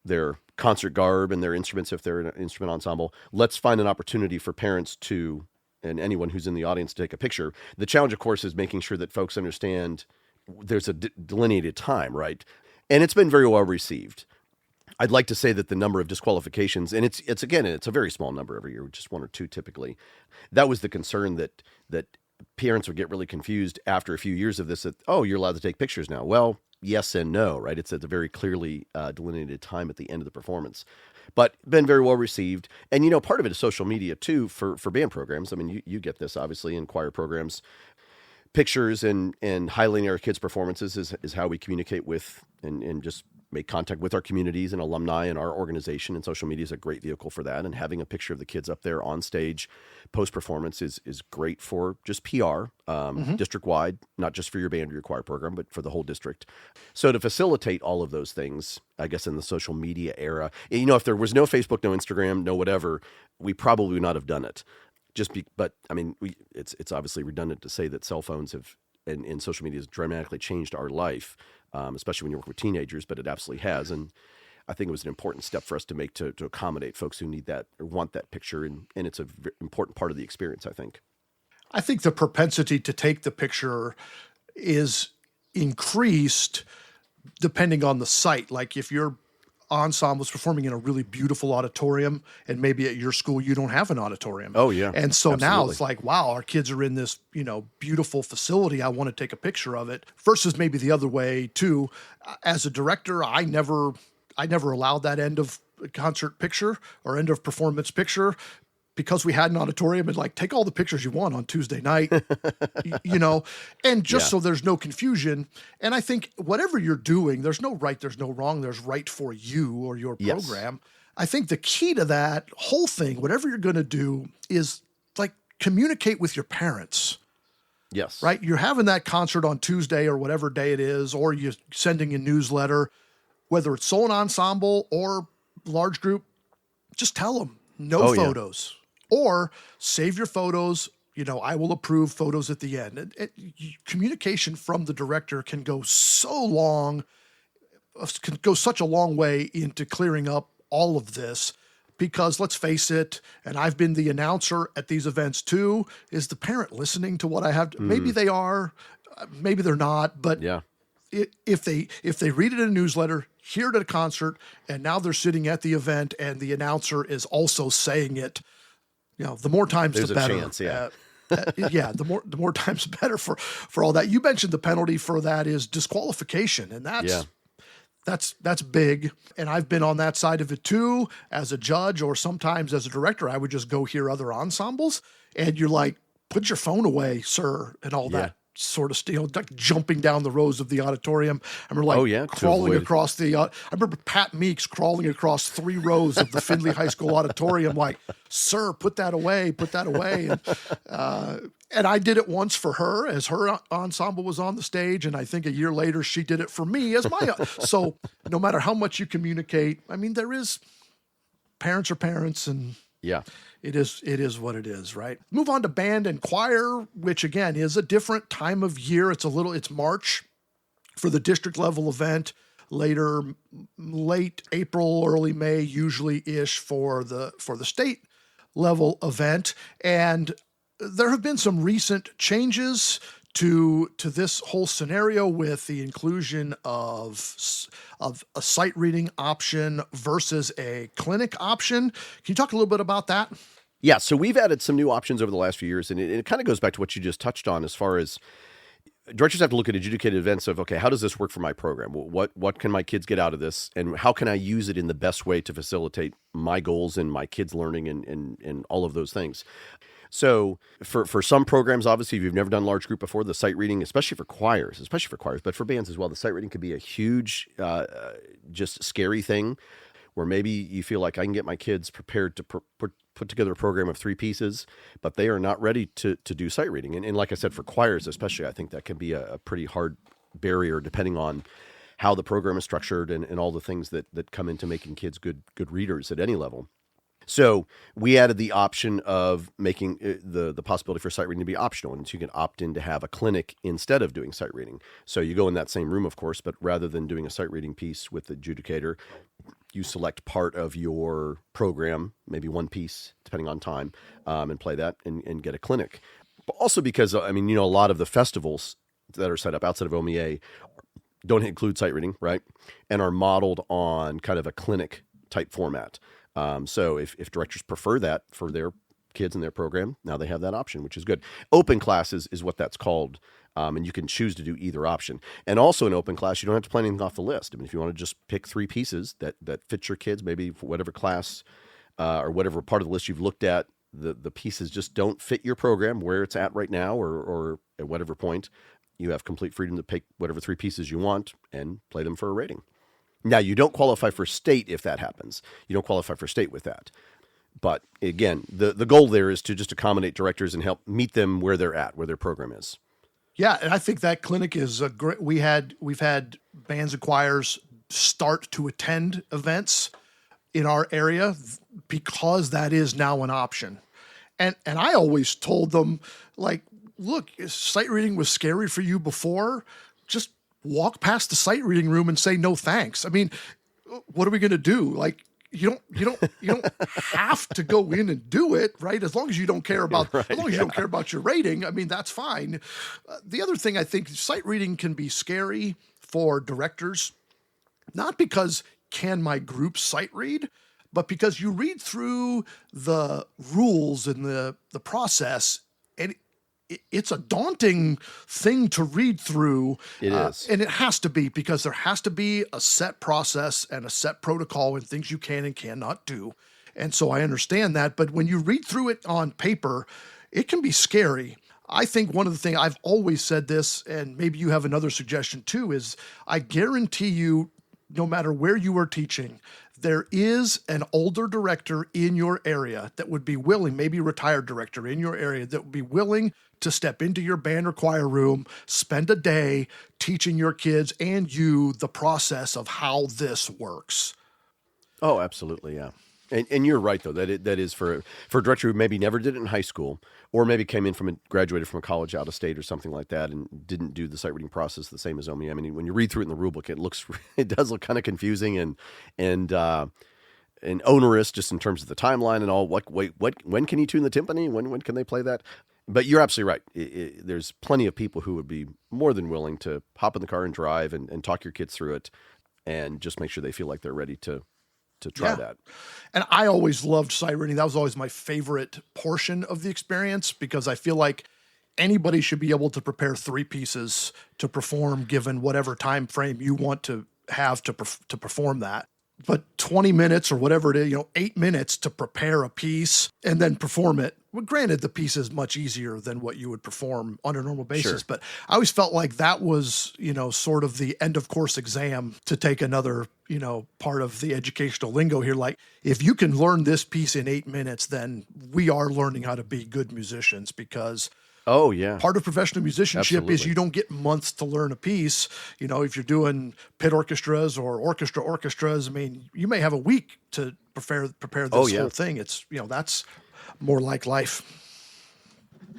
their concert garb and their instruments if they're an instrument ensemble. Let's find an opportunity for parents to, and anyone who's in the audience, to take a picture. The challenge, of course, is making sure that folks understand there's a delineated time, right? And it's been very well received. I'd like to say that the number of disqualifications, and it's a very small number every year, just 1 or 2 typically. That was the concern, that parents would get really confused after a few years of this, that, oh, you're allowed to take pictures now. Well, yes and no, right? It's at a very clearly delineated time at the end of the performance. But been very well received. And, part of it is social media too for band programs. I mean, you get this obviously in choir programs. Pictures and highlighting our kids' performances is how we communicate with and just make contact with our communities and alumni and our organization. And social media is a great vehicle for that. And having a picture of the kids up there on stage post-performance is great for just PR, district-wide, not just for your band or your choir program, but for the whole district. So to facilitate all of those things, I guess in the social media era, if there was no Facebook, no Instagram, no whatever, we probably would not have done it. But I mean, it's obviously redundant to say that cell phones have and social media has dramatically changed our life, especially when you work with teenagers, but it absolutely has. And I think it was an important step for us to make to accommodate folks who need that or want that picture. And it's an important part of the experience, I think. I think the propensity to take the picture is increased depending on the site. Like if your ensemble is performing in a really beautiful auditorium, and maybe at your school you don't have an auditorium. Oh yeah. And so absolutely. Now it's like, wow, our kids are in this, beautiful facility. I want to take a picture of it, versus maybe the other way too. As a director, I never allowed that end of concert picture or end of performance picture, because we had an auditorium and like, take all the pictures you want on Tuesday night, and just so there's no confusion. And I think whatever you're doing, there's no right, there's no wrong, there's right for you or your program. I think the key to that whole thing, whatever you're going to do, is like communicate with your parents. Yes. Right? You're having that concert on Tuesday or whatever day it is, or you're sending a newsletter, whether it's solo ensemble or large group, just tell them no photos. Or save your photos. I will approve photos at the end. Communication from the director can go such a long way into clearing up all of this, because let's face it, and I've been the announcer at these events too, is the parent listening to what I have? Maybe they are, maybe they're not, but if they read it in a newsletter, hear it at a concert, and now they're sitting at the event and the announcer is also saying it, the more times There's the better. A chance, the more times better for all that. You mentioned the penalty for that is disqualification, and that's big. And I've been on that side of it too, as a judge, or sometimes as a director. I would just go hear other ensembles, and you're like, put your phone away, sir, and all that sort of stuff, like jumping down the rows of the auditorium. I remember crawling across I remember Pat Meeks crawling across 3 rows of the Findlay High School auditorium, like, sir, put that away. And I did it once for her as her ensemble was on the stage. And I think a year later, she did it for me as my, so no matter how much you communicate, I mean, parents are parents, and it is what it is, right? Move on to band and choir, which again is a different time of year. It's March for the district level event, late April, early May, usually ish for the state level event. And there have been some recent changes to this whole scenario with the inclusion of a sight reading option versus a clinic option. Can you talk a little bit about that? Yeah, so we've added some new options over the last few years, and it kind of goes back to what you just touched on as far as directors have to look at adjudicated events of, okay, how does this work for my program? What can my kids get out of this, and how can I use it in the best way to facilitate my goals and my kids' learning and all of those things? So for some programs, obviously, if you've never done large group before, the sight reading, especially for choirs, but for bands as well, the sight reading could be a huge, just scary thing, where maybe you feel like I can get my kids prepared to put together a program of 3 pieces, but they are not ready to do sight reading. And like I said, for choirs especially, I think that can be a pretty hard barrier, depending on how the program is structured and all the things that come into making kids good readers at any level. So we added the option of making the possibility for sight reading to be optional, and so you can opt in to have a clinic instead of doing sight reading. So you go in that same room, of course, but rather than doing a sight reading piece with the adjudicator, you select part of your program, maybe one piece, depending on time, and play that and get a clinic. But also because, a lot of the festivals that are set up outside of OMEA don't include sight reading, right? And are modeled on kind of a clinic type format. So if directors prefer that for their kids in their program, now they have that option, which is good. Open classes is what that's called. And you can choose to do either option. And also in open class, you don't have to plan anything off the list. If you want to just pick 3 pieces that fit your kids, maybe for whatever class or whatever part of the list you've looked at, the pieces just don't fit your program where it's at right now or at whatever point, you have complete freedom to pick whatever 3 pieces you want and play them for a rating. Now, you don't qualify for state if that happens. You don't qualify for state with that. But again, the goal there is to just accommodate directors and help meet them where they're at, where their program is. Yeah, and I think that clinic is a great. We've had bands and choirs start to attend events in our area because that is now an option. And I always told them, like, look, sight reading was scary for you before. Just walk past the sight reading room and say no thanks. I mean, what are we going to do? Like, you don't have to go in and do it, right? As long as you don't care about you don't care about your rating, I mean, that's fine. The other thing, I think sight reading can be scary for directors, not because can my group sight read, but because you read through the rules and the process, and it's a daunting thing to read through. It is. And it has to be, because there has to be a set process and a set protocol and things you can and cannot do. And so I understand that. But when you read through it on paper, it can be scary. I think one of the things I've always said this, and maybe you have another suggestion too, is I guarantee you, no matter where you are teaching, there is an older director in your area that would be willing, maybe a retired director in your area that would be willing to step into your band or choir room, spend a day teaching your kids and you the process of how this works. Oh, absolutely, yeah. And you're right though that is for a director who maybe never did it in high school, or maybe came in graduated from a college out of state or something like that, and didn't do the sight reading process the same as OMEA. I mean, when you read through it in the rule book, it does look kind of confusing and onerous just in terms of the timeline and all. When can you tune the timpani? When can they play that? But you're absolutely right. There's plenty of people who would be more than willing to hop in the car and drive and talk your kids through it, and just make sure they feel like they're ready to try that. And I always loved sight reading. That was always my favorite portion of the experience, because I feel like anybody should be able to prepare 3 pieces to perform given whatever time frame you want to have to perform that. But 20 minutes or whatever it is, 8 minutes to prepare a piece and then perform it. Well, granted, the piece is much easier than what you would perform on a normal basis, Sure. but I always felt like that was, sort of the end of course exam, to take another, part of the educational lingo here. Like, if you can learn this piece in 8 minutes, then we are learning how to be good musicians, because Oh, yeah. part of professional musicianship is Absolutely. you don't get months to learn a piece. If you're doing pit orchestras or orchestras, I mean, you may have a week to prepare this Oh, yeah. whole thing. It's, that's more like life.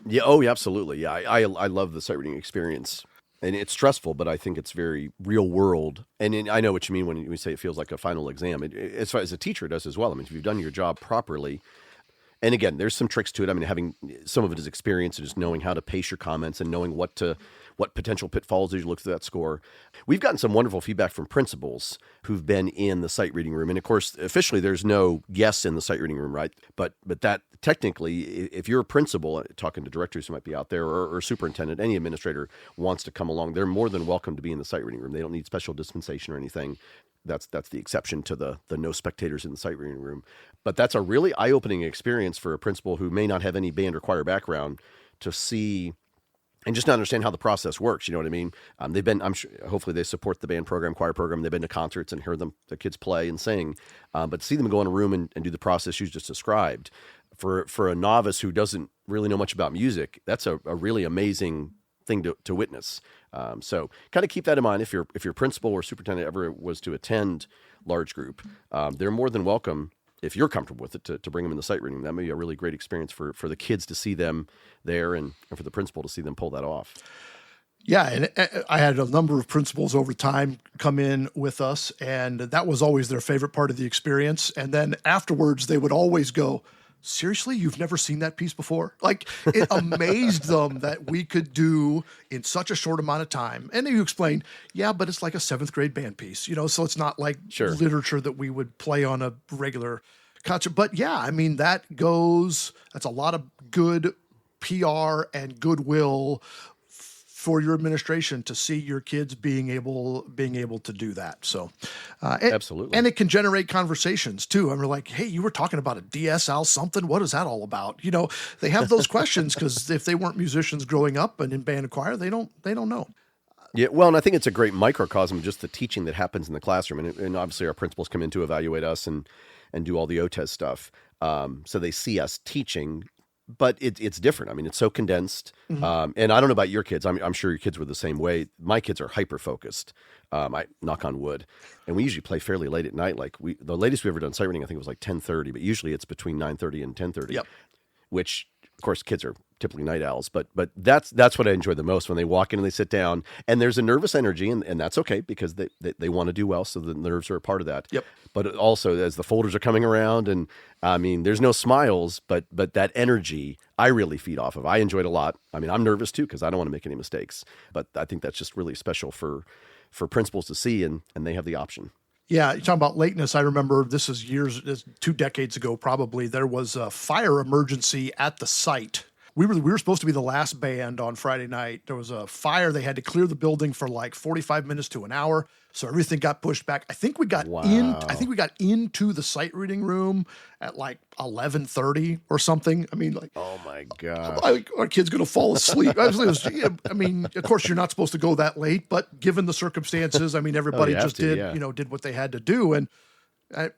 Yeah. Oh, yeah, absolutely. Yeah. I love the sight reading experience, and it's stressful, but I think it's very real world. And I know what you mean when you say it feels like a final exam. As far as a teacher, it does as well. I mean, if you've done your job properly. And again, there's some tricks to it. I mean, having some of it is experience and just knowing how to pace your comments and knowing what potential pitfalls as you look through that score. We've gotten some wonderful feedback from principals who've been in the sight reading room. And of course, officially, there's no guests in the sight reading room, right? But that technically, if you're a principal, talking to directors who might be out there, or superintendent, any administrator wants to come along, they're more than welcome to be in the sight reading room. They don't need special dispensation or anything. That's the exception to the no spectators in the sight reading room. But that's a really eye-opening experience for a principal who may not have any band or choir background to see and just not understand how the process works. You know what I mean? They've been, I'm sure, hopefully they support the band program, choir program. They've been to concerts and heard the kids play and sing. But to see them go in a room and do the process you just described, for a novice who doesn't really know much about music, that's a really amazing thing to witness. So kind of keep that in mind. If your principal or superintendent ever was to attend large group, they're more than welcome, if you're comfortable with it, to bring them in the sight reading. That may be a really great experience for the kids to see them there, and for the principal to see them pull that off. Yeah, and I had a number of principals over time come in with us, and that was always their favorite part of the experience. And then afterwards, they would always go, "Seriously, you've never seen that piece before?" Like, it amazed them that we could do in such a short amount of time. And then you explain, yeah, but it's like a 7th grade band piece, so it's not like Sure. literature that we would play on a regular concert. But yeah, I mean, that's a lot of good PR and goodwill for your administration to see your kids being able to do that. So, Absolutely. and it can generate conversations too. I mean, like, hey, you were talking about a DSL something. What is that all about? They have those questions because if they weren't musicians growing up and in band and choir, they don't know. Yeah, well, and I think it's a great microcosm of just the teaching that happens in the classroom. And obviously our principals come in to evaluate us and do all the OTES stuff. So they see us teaching, but it's different. I mean, it's so condensed. Mm-hmm. And I don't know about your kids. I'm sure your kids were the same way. My kids are hyper-focused. I knock on wood. And we usually play fairly late at night. Like the latest we ever done sight reading, I think, was like 10:30, but usually it's between 9:30 and 10:30. Yep. Which, of course, kids are typically night owls, but that's what I enjoy the most, when they walk in and they sit down, and there's a nervous energy, and that's okay, because they want to do well, so the nerves are a part of that. Yep. But also, as the folders are coming around, and I mean, there's no smiles, but that energy I really feed off of. I enjoy it a lot. I mean, I'm nervous too, because I don't want to make any mistakes, but I think that's just really special for principals to see, and they have the option. Yeah, you're talking about lateness. I remember this is 2 decades ago, probably. There was a fire emergency at the site, we were supposed to be the last band on Friday night. There was a fire. They had to clear the building for like 45 minutes to an hour. So everything got pushed back. I think we got into the sight reading room at like 11:30 or something. I mean, like, Oh my God. our kid's going to fall asleep. I mean, of course, you're not supposed to go that late, but given the circumstances, I mean, everybody just did, did what they had to do, and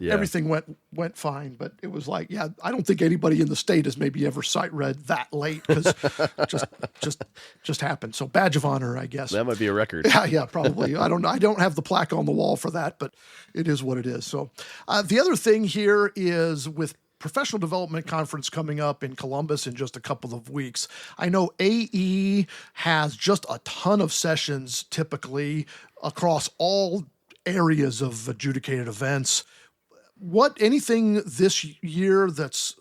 everything went fine. But it was like, I don't think anybody in the state has maybe ever sight read that late, because just happened. So badge of honor, I guess. That might be a record. Yeah, probably. I don't know. I don't have the plaque on the wall for that, but it is what it is. So the other thing here is, with Professional Development Conference coming up in Columbus in just a couple of weeks, I know AE has just a ton of sessions typically across all areas of adjudicated events. Anything this year that's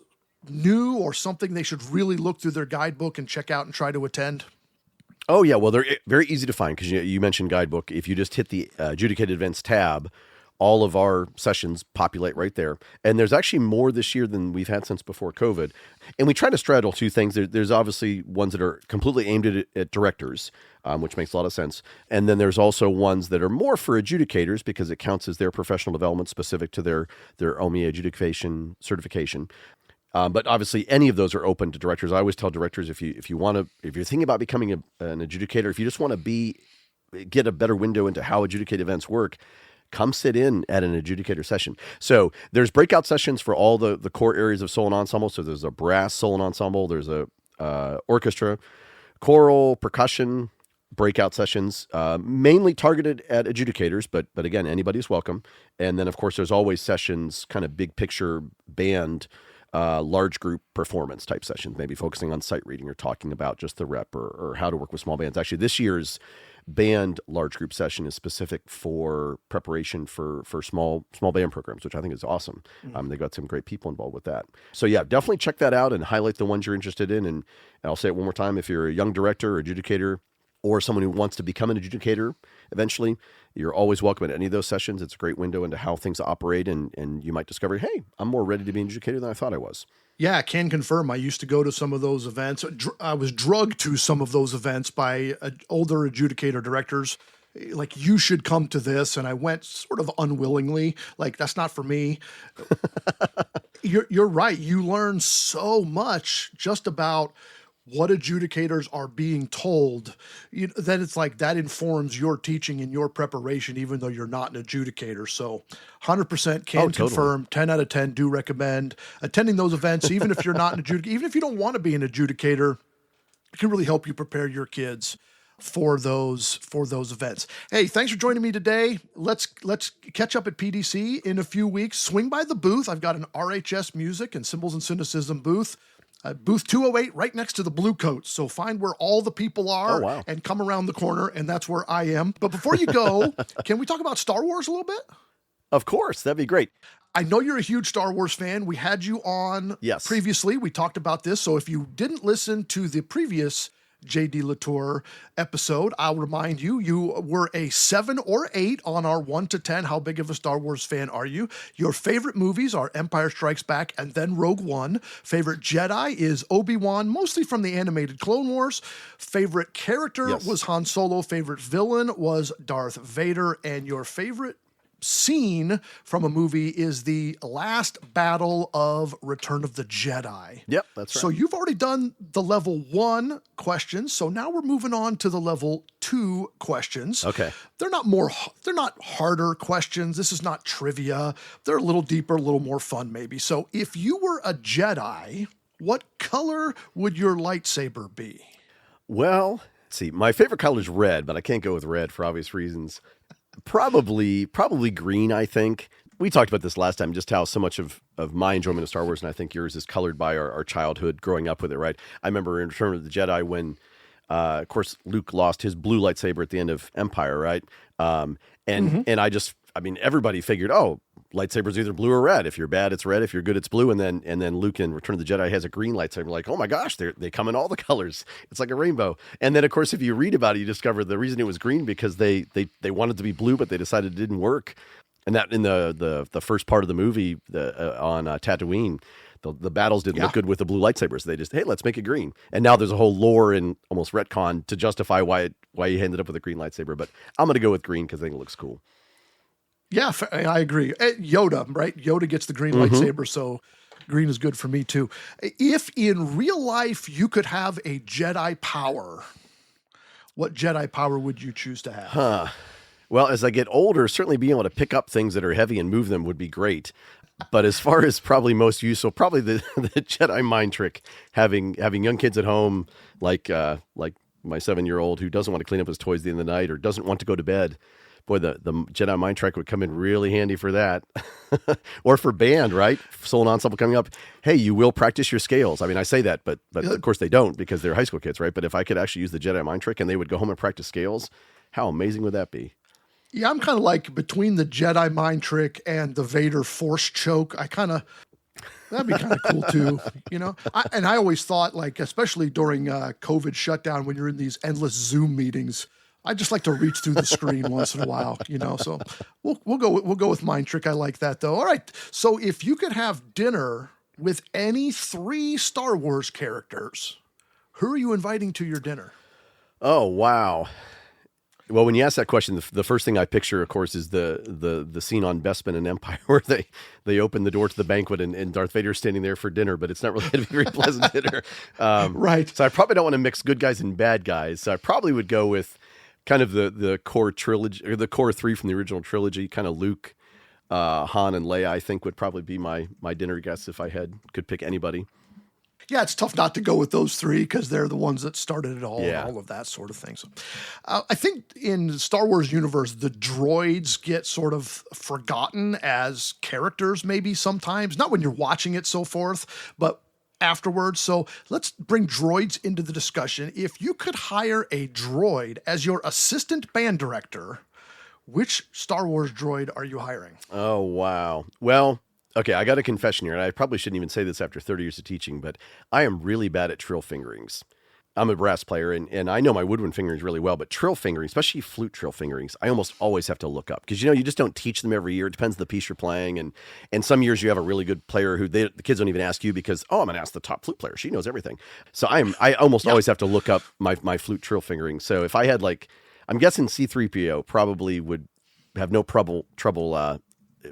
new, or something they should really look through their guidebook and check out and try to attend? Oh yeah, well, they're very easy to find, because you mentioned guidebook. If you just hit the adjudicated events tab, all of our sessions populate right there. And there's actually more this year than we've had since before COVID. And we try to straddle two things. There's obviously ones that are completely aimed at directors, which makes a lot of sense. And then there's also ones that are more for adjudicators, because it counts as their professional development specific to their OMEA adjudication certification. But obviously, any of those are open to directors. I always tell directors, if you're thinking about becoming an adjudicator, if you just want to get a better window into how adjudicated events work, come sit in at an adjudicator session. So there's breakout sessions for all the core areas of solo and ensemble. So there's a brass solo and ensemble, there's a orchestra, choral, percussion, breakout sessions, mainly targeted at adjudicators, but again, anybody's welcome. And then of course there's always sessions, kind of big picture band, large group performance type sessions, maybe focusing on sight reading or talking about just the rep or how to work with small bands. Actually, this year's band large group session is specific for preparation for small band programs, which I think is awesome. They got some great people involved with that. So yeah, definitely check that out and highlight the ones you're interested in. And I'll say it one more time: if you're a young director or adjudicator, or someone who wants to become an adjudicator eventually, you're always welcome at any of those sessions. It's a great window into how things operate, and you might discover, hey, I'm more ready to be an adjudicator than I thought I was. Yeah, I can confirm. I used to go to some of those events. I was drugged to some of those events by older adjudicator directors. Like, you should come to this. And I went sort of unwillingly. Like, that's not for me. You're right. You learn so much just about what adjudicators are being told, that it's like that informs your teaching and your preparation, even though you're not an adjudicator. So 100% can confirm, 10 out of 10 do recommend attending those events. Even if you're not an adjudicator, even if you don't want to be an adjudicator, it can really help you prepare your kids for those events. Hey, thanks for joining me today. Let's catch up at PDC in a few weeks. Swing by the booth. I've got an RHS Music and Cymbals and Cynicism booth. Booth 208, right next to the Blue Coats. So find where all the people are and come around the corner, and that's where I am. But before you go, can we talk about Star Wars a little bit? Of course, that'd be great. I know you're a huge Star Wars fan. We had you on previously. We talked about this. So if you didn't listen to the previous J.D. Latorre episode, I'll remind you, you were a 7 or 8 on our 1 to 10. How big of a Star Wars fan are you? Your favorite movies are Empire Strikes Back and then Rogue One. Favorite Jedi is Obi-Wan, mostly from the animated Clone Wars. Favorite character was Han Solo. Favorite villain was Darth Vader. And your favorite scene from a movie is the last battle of Return of the Jedi. Yep, that's right. So you've already done the level 1 questions. So now we're moving on to the level 2 questions. Okay. They're not harder questions. This is not trivia. They're a little deeper, a little more fun maybe. So if you were a Jedi, what color would your lightsaber be? Well, let's see. My favorite color is red, but I can't go with red for obvious reasons. Probably green, I think. We talked about this last time, just how so much of my enjoyment of Star Wars, and I think yours, is colored by our childhood growing up with it, right? I remember in Return of the Jedi when, of course, Luke lost his blue lightsaber at the end of Empire, right? And everybody figured, lightsaber's either blue or red. If you're bad, it's red. If you're good, it's blue. And then Luke in Return of the Jedi has a green lightsaber. Like, oh my gosh, they come in all the colors. It's like a rainbow. And then, of course, if you read about it, you discover the reason it was green because they wanted to be blue, but they decided it didn't work. And that in the first part of the movie on Tatooine, The battles didn't look good with the blue lightsabers. They just, hey, let's make it green. And now there's a whole lore and almost retcon to justify why he ended up with a green lightsaber. But I'm going to go with green because I think it looks cool. Yeah, I agree. Yoda, right? Yoda gets the green lightsaber, so green is good for me too. If in real life you could have a Jedi power, what Jedi power would you choose to have? Well, as I get older, certainly being able to pick up things that are heavy and move them would be great. But as far as probably most useful, probably the Jedi mind trick, having young kids at home, like my 7-year-old who doesn't want to clean up his toys at the end of the night or doesn't want to go to bed. Boy, the Jedi mind trick would come in really handy for that. Or for band, right? Solo ensemble coming up. Hey, you will practice your scales. I mean, I say that, but of course they don't because they're high school kids, right? But if I could actually use the Jedi mind trick and they would go home and practice scales, how amazing would that be? Yeah, I'm kind of like between the Jedi mind trick and the Vader force choke. That'd be kind of cool too, you know? I always thought, like, especially during COVID shutdown, when you're in these endless Zoom meetings, I just like to reach through the screen once in a while, you know? So we'll go with mind trick. I like that though. All right. So if you could have dinner with any 3 Star Wars characters, who are you inviting to your dinner? Oh, wow. Well, when you ask that question, the first thing I picture, of course, is the scene on Bespin and Empire where they open the door to the banquet and Darth Vader's standing there for dinner, but it's not really going to be a very pleasant dinner. Right. So I probably don't want to mix good guys and bad guys. So I probably would go with kind of the core trilogy, or the core 3 from the original trilogy, kind of Luke, Han, and Leia, I think would probably be my dinner guests if I could pick anybody. Yeah, it's tough not to go with those 3 because they're the ones that started it all and all of that sort of thing. So, I think in the Star Wars universe, the droids get sort of forgotten as characters maybe sometimes, not when you're watching it so forth, but afterwards. So let's bring droids into the discussion. If you could hire a droid as your assistant band director, which Star Wars droid are you hiring? Oh, wow. Well, okay, I got a confession here, and I probably shouldn't even say this after 30 years of teaching, but I am really bad at trill fingerings. I'm a brass player, and I know my woodwind fingerings really well, but trill fingering, especially flute trill fingerings, I almost always have to look up. Because, you just don't teach them every year. It depends on the piece you're playing, and some years you have a really good player who the kids don't even ask you because, I'm going to ask the top flute player. She knows everything. So I almost always have to look up my flute trill fingering. So if I had, I'm guessing C-3PO probably would have no trouble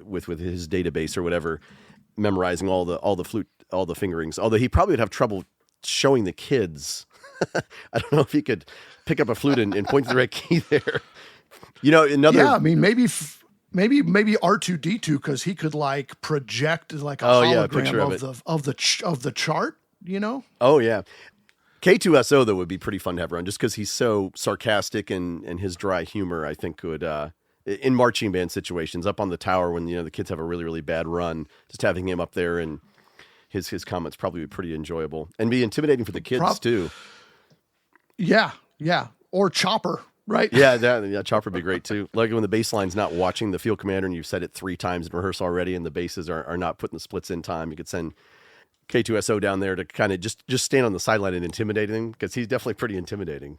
with his database or whatever, memorizing all the flute, all the fingerings. Although he probably would have trouble showing the kids. I don't know if he could pick up a flute and point to the right key there. Yeah, I mean, maybe R2D2 because he could project a hologram of the chart. Oh yeah. K2SO though would be pretty fun to have around just because he's so sarcastic and his dry humor I think would in marching band situations up on the tower when the kids have a really really bad run, just having him up there and his comments probably be pretty enjoyable and be intimidating for the kids too. Yeah, or Chopper, right? Yeah, Chopper would be great too. Like when the bass line's not watching the field commander and you've said it 3 times in rehearsal already and the basses are not putting the splits in time, you could send K2SO down there to kind of just stand on the sideline and intimidate him because he's definitely pretty intimidating.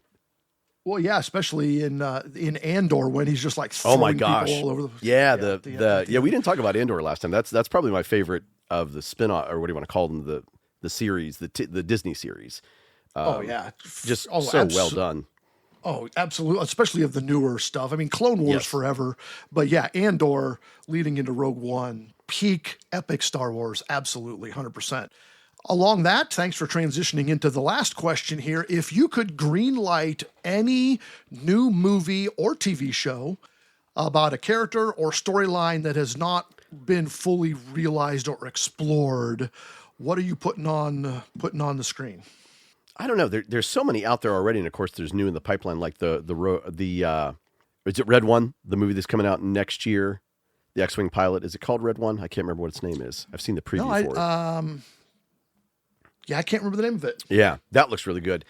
Well, yeah, especially in Andor when he's just throwing people all over the we didn't talk about Andor last time. That's probably my favorite of the spin-off, or what do you want to call them, the series, the Disney series. Just well done. Oh, absolutely, especially of the newer stuff. I mean, Clone Wars forever, but yeah, Andor leading into Rogue One, peak epic Star Wars, absolutely, 100%. Along that, thanks for transitioning into the last question here. If you could greenlight any new movie or TV show about a character or storyline that has not been fully realized or explored, what are you putting on the screen? I don't know. There's so many out there already, and of course, there's new in the pipeline, like the is it Red One, the movie that's coming out next year, the X-wing pilot. Is it called Red One? I can't remember what its name is. I've seen the preview for it. Yeah, I can't remember the name of it. Yeah, that looks really good.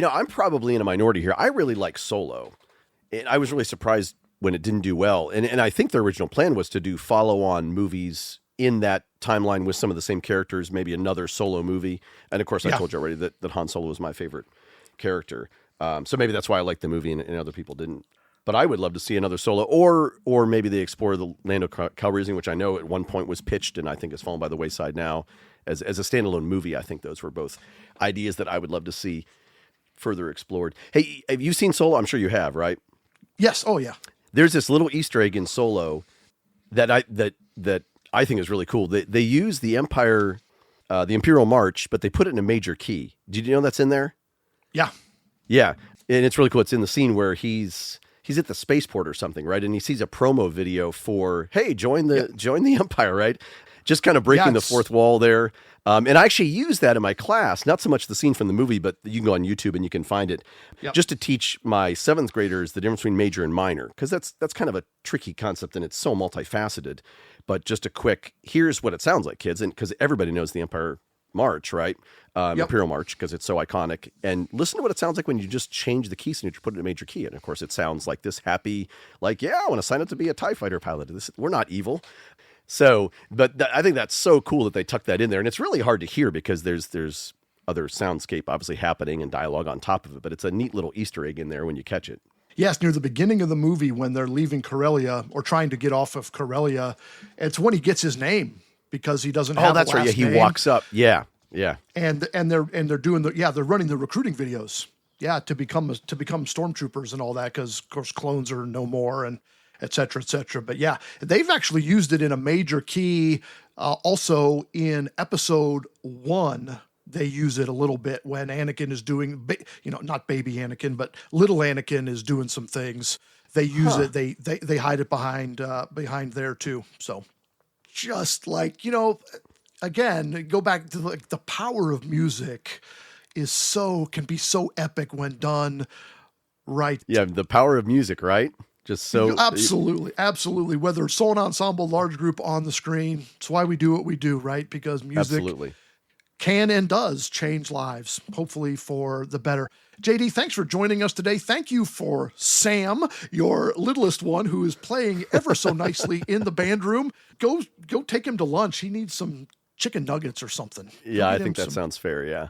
I'm probably in a minority here. I really like Solo, and I was really surprised when it didn't do well. And I think the original plan was to do follow-on movies in that timeline with some of the same characters, maybe another Solo movie. And of course, I told you already that Han Solo was my favorite character. So maybe that's why I liked the movie and other people didn't. But I would love to see another Solo, or maybe they explore the Lando Calrissian, which I know at one point was pitched and I think has fallen by the wayside now as a standalone movie, I think those were both ideas that I would love to see further explored. Hey, have you seen Solo? I'm sure you have, right? Yes. Oh, yeah. There's this little Easter egg in Solo that I think is really cool. They use the Imperial March, but they put it in a major key. Did you know that's in there? Yeah. Yeah, and it's really cool. It's in the scene where he's at the spaceport or something, right? And he sees a promo video for, hey, join the Empire, right? Just kind of breaking the fourth wall there. And I actually use that in my class, not so much the scene from the movie, but you can go on YouTube and you can find it, just to teach my 7th graders the difference between major and minor, because that's kind of a tricky concept and it's so multifaceted. But just a quick, here's what it sounds like, kids, and because everybody knows the Empire March, right? Imperial March, because it's so iconic. And listen to what it sounds like when you just change the key signature, put it in a major key. And of course, it sounds like this happy, like, yeah, I want to sign up to be a TIE fighter pilot. We're not evil. So, but I think that's so cool that they tucked that in there. And it's really hard to hear because there's other soundscape obviously happening and dialogue on top of it. But it's a neat little Easter egg in there when you catch it. Yes, near the beginning of the movie when they're leaving Corellia or trying to get off of Corellia, it's when he gets his name because he doesn't have a last name. Oh, that's right. Yeah, he walks up. Yeah. Yeah. And they're doing they're running the recruiting videos. Yeah, to become stormtroopers and all that, because of course clones are no more and et cetera, et cetera. But yeah, they've actually used it in a major key. Also in episode 1, they use it a little bit when Anakin is doing, not baby Anakin, but little Anakin is doing some things. They use it. They hide it behind there too. So just like, again, go back to like the power of music can be so epic when done right. Yeah, the power of music, right? Just so absolutely. Whether it's solo ensemble, large group, on the screen, it's why we do what we do, right? Because music can and does change lives, hopefully for the better. JD, thanks for joining us today. Thank you for Sam, your littlest one, who is playing ever so nicely in the band room. Go take him to lunch. He needs some chicken nuggets or something. Yeah, I think that sounds fair. Yeah.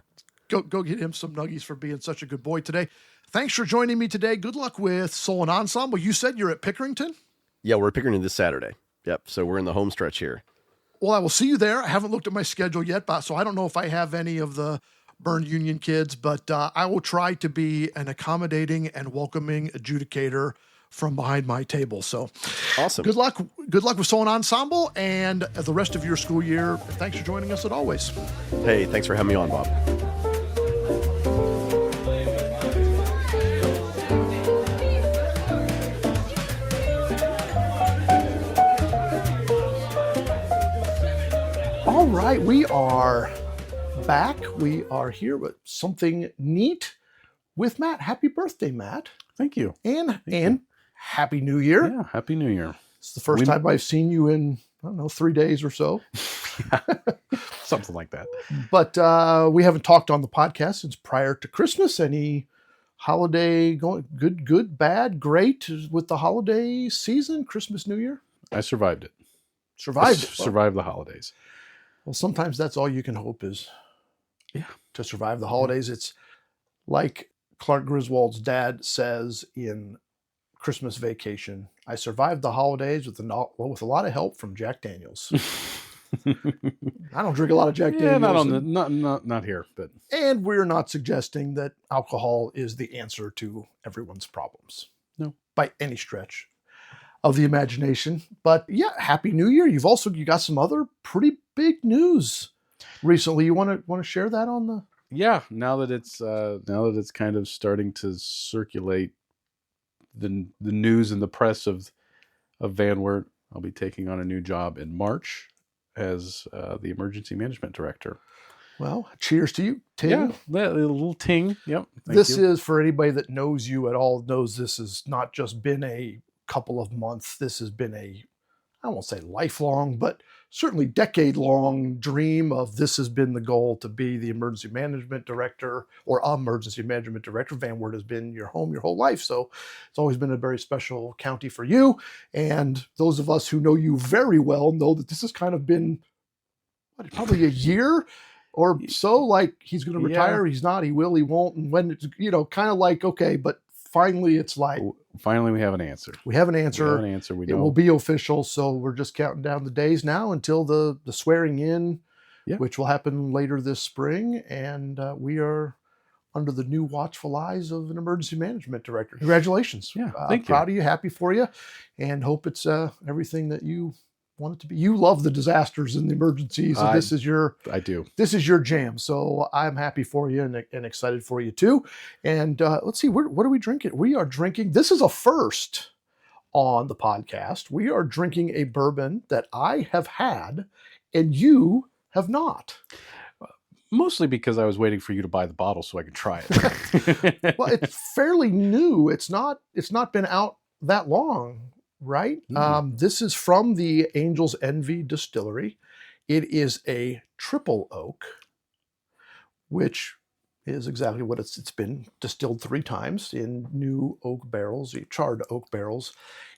Go get him some nuggies for being such a good boy today. Thanks for joining me today. Good luck with Soul and Ensemble. You said you're at Pickerington? Yeah, we're at Pickerington this Saturday. Yep. So we're in the home stretch here. Well, I will see you there. I haven't looked at my schedule yet, so I don't know if I have any of the Burned Union kids, but I will try to be an accommodating and welcoming adjudicator from behind my table. So awesome. Good luck with Soul and Ensemble and the rest of your school year. Thanks for joining us as always. Hey, thanks for having me on, Bob. All right, we are back. We are here with something neat with Matt. Happy birthday, Matt. Thank you. And Happy New Year. Yeah, Happy New Year. It's the first time I've seen you in, 3 days or so. Something like that. But we haven't talked on the podcast since prior to Christmas. Any holiday going good, bad, great with the holiday season, Christmas, New Year? I survived it. Survived the holidays. Well, sometimes that's all you can hope is to survive the holidays. It's like Clark Griswold's dad says in Christmas Vacation, I survived the holidays with a lot of help from Jack Daniels. I don't drink a lot of Jack Daniels. Not here, but. And we're not suggesting that alcohol is the answer to everyone's problems. No. By any stretch of the imagination. But yeah, Happy New Year. You got some other pretty big news recently. You want to share that on the? Yeah, now that it's kind of starting to circulate the news and the press of Van Wert, I'll be taking on a new job in March as the emergency management director. Well, cheers to you, Ting. Yeah, a little ting. Yep. This is, for anybody that knows you at all, knows this has not just been a couple of months. This has been I won't say lifelong, but certainly decade-long dream of this has been the goal to be the emergency management director or emergency management director. Van Wert has been your home your whole life. So it's always been a very special county for you. And those of us who know you very well know that this has kind of been probably a year or so, like he's going to retire. He's not, he will, he won't. And when it's, kind of like, okay, but finally it's like, finally we have an answer. We have an answer. We know. It will be official. So we're just counting down the days now until the swearing in which will happen later this spring. And we are under the new watchful eyes of an emergency management director. Congratulations. Yeah, thank you. Proud of you, happy for you, and hope it's everything that you want it to be. You love the disasters and the emergencies. And I do. This is your jam. So I'm happy for you and excited for you too. And let's see, what are we drinking? We are drinking, this is a first on the podcast. We are drinking a bourbon that I have had and you have not. Mostly because I was waiting for you to buy the bottle so I could try it. Well, it's fairly new. It's not been out that long, right? This is from the Angel's Envy Distillery. It is a triple oak, which is exactly what it's been distilled 3 times in new oak barrels, charred oak barrels.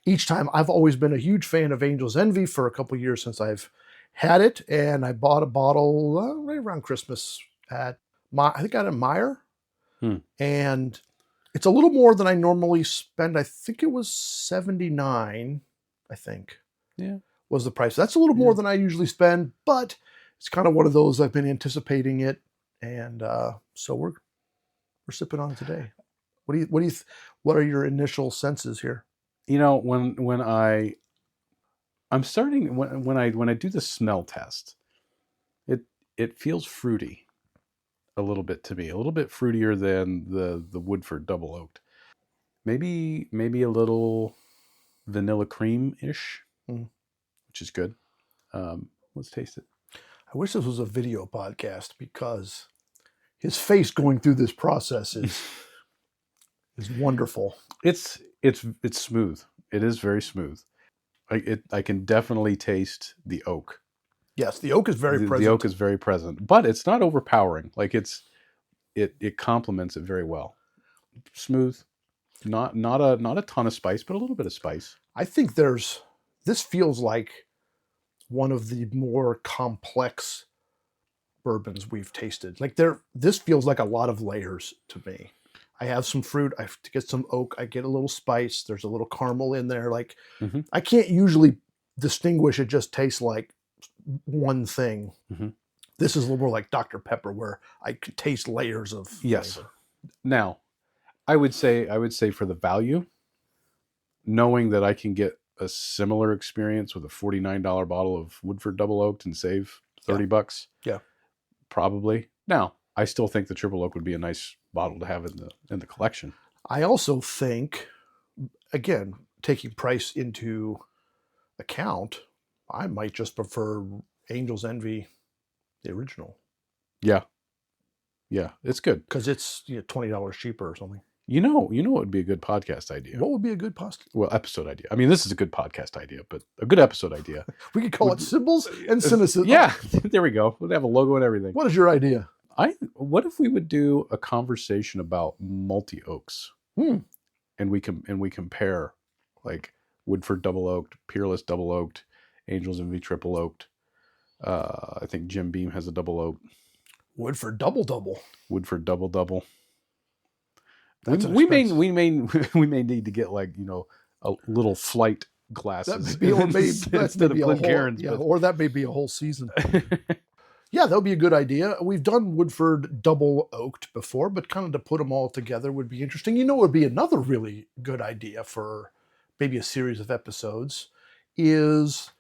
Each time, I've always been a huge fan of Angel's Envy for a couple years since I've had it, and I bought a bottle right around Christmas I think at Meyer, and it's a little more than I normally spend. I think it was $79. I think, was the price. That's a little more than I usually spend, but it's kind of one of those I've been anticipating it, and so we're sipping on it today. What are your initial senses here? When I'm starting when I do the smell test, it feels fruity a little bit to me, a little bit fruitier than the Woodford Double Oaked. Maybe a little vanilla cream-ish, which is good. Let's taste it. I wish this was a video podcast because his face going through this process is wonderful. It's smooth. It is very smooth. I can definitely taste the oak. Yes, the oak is very present. The oak is very present, but it's not overpowering. Like it complements it very well. Smooth, not a ton of spice, but a little bit of spice. I think this feels like one of the more complex bourbons we've tasted. Like this feels like a lot of layers to me. I have some fruit. I get some oak. I get a little spice. There's a little caramel in there. Like I can't usually distinguish. It just tastes like one thing. This is a little more like Dr. Pepper, where I could taste layers of flavor. Yes. Now, I would say for the value, knowing that I can get a similar experience with a $49 bottle of Woodford Double Oaked and save $30. Yeah. Probably. Now, I still think the triple oak would be a nice bottle to have in the collection. I also think, again, taking price into account, I might just prefer Angel's Envy, the original. Yeah, it's good because it's $20 cheaper or something. You know what would be a good podcast idea? What would be a good episode idea? I mean, this is a good podcast idea, but a good episode idea. We could call it Cymbals and Cynicism. Yeah, there we go. We'd have a logo and everything. What is your idea? What if we would do a conversation about multi oaks, and we compare like Woodford Double Oaked, Peerless Double Oaked, Angel's Envy Triple Oaked. I think Jim Beam has a double oak. Woodford Double. Woodford Double. We may need to get like a little flight glasses instead of Glencairns. Yeah, or that may be a whole season. Yeah, that would be a good idea. We've done Woodford Double Oaked before, but kind of to put them all together would be interesting. It would be another really good idea for maybe a series of episodes is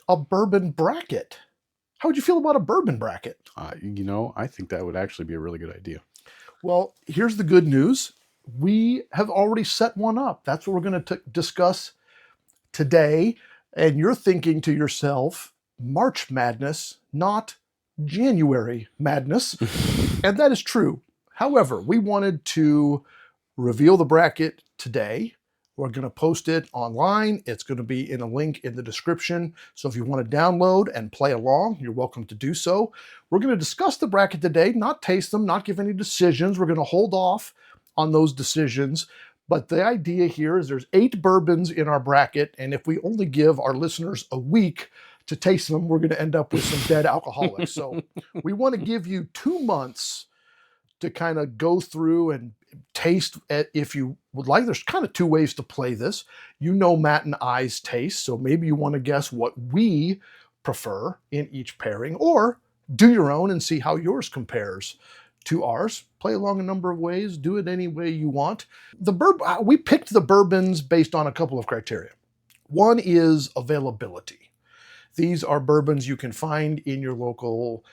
a bourbon bracket. How would you feel about a bourbon bracket? I think that would actually be a really good idea. Well, here's the good news. We have already set one up. That's what we're going to discuss today. And you're thinking to yourself, March Madness, not January Madness. And that is true. However, we wanted to reveal the bracket today. We're going to post it online. It's going to be in a link in the description. So if you want to download and play along, you're welcome to do so. We're going to discuss the bracket today, not taste them, not give any decisions. We're going to hold off on those decisions. But the idea here is there's 8 bourbons in our bracket. And if we only give our listeners a week to taste them, we're going to end up with some dead alcoholics. So we want to give you 2 months to kind of go through and taste it if you would like. There's kind of 2 ways to play this. Matt and I's taste, so maybe you want to guess what we prefer in each pairing, or do your own and see how yours compares to ours. Play along a number of ways. Do it any way you want. We picked the bourbons based on a couple of criteria. One is availability. These are bourbons you can find in your local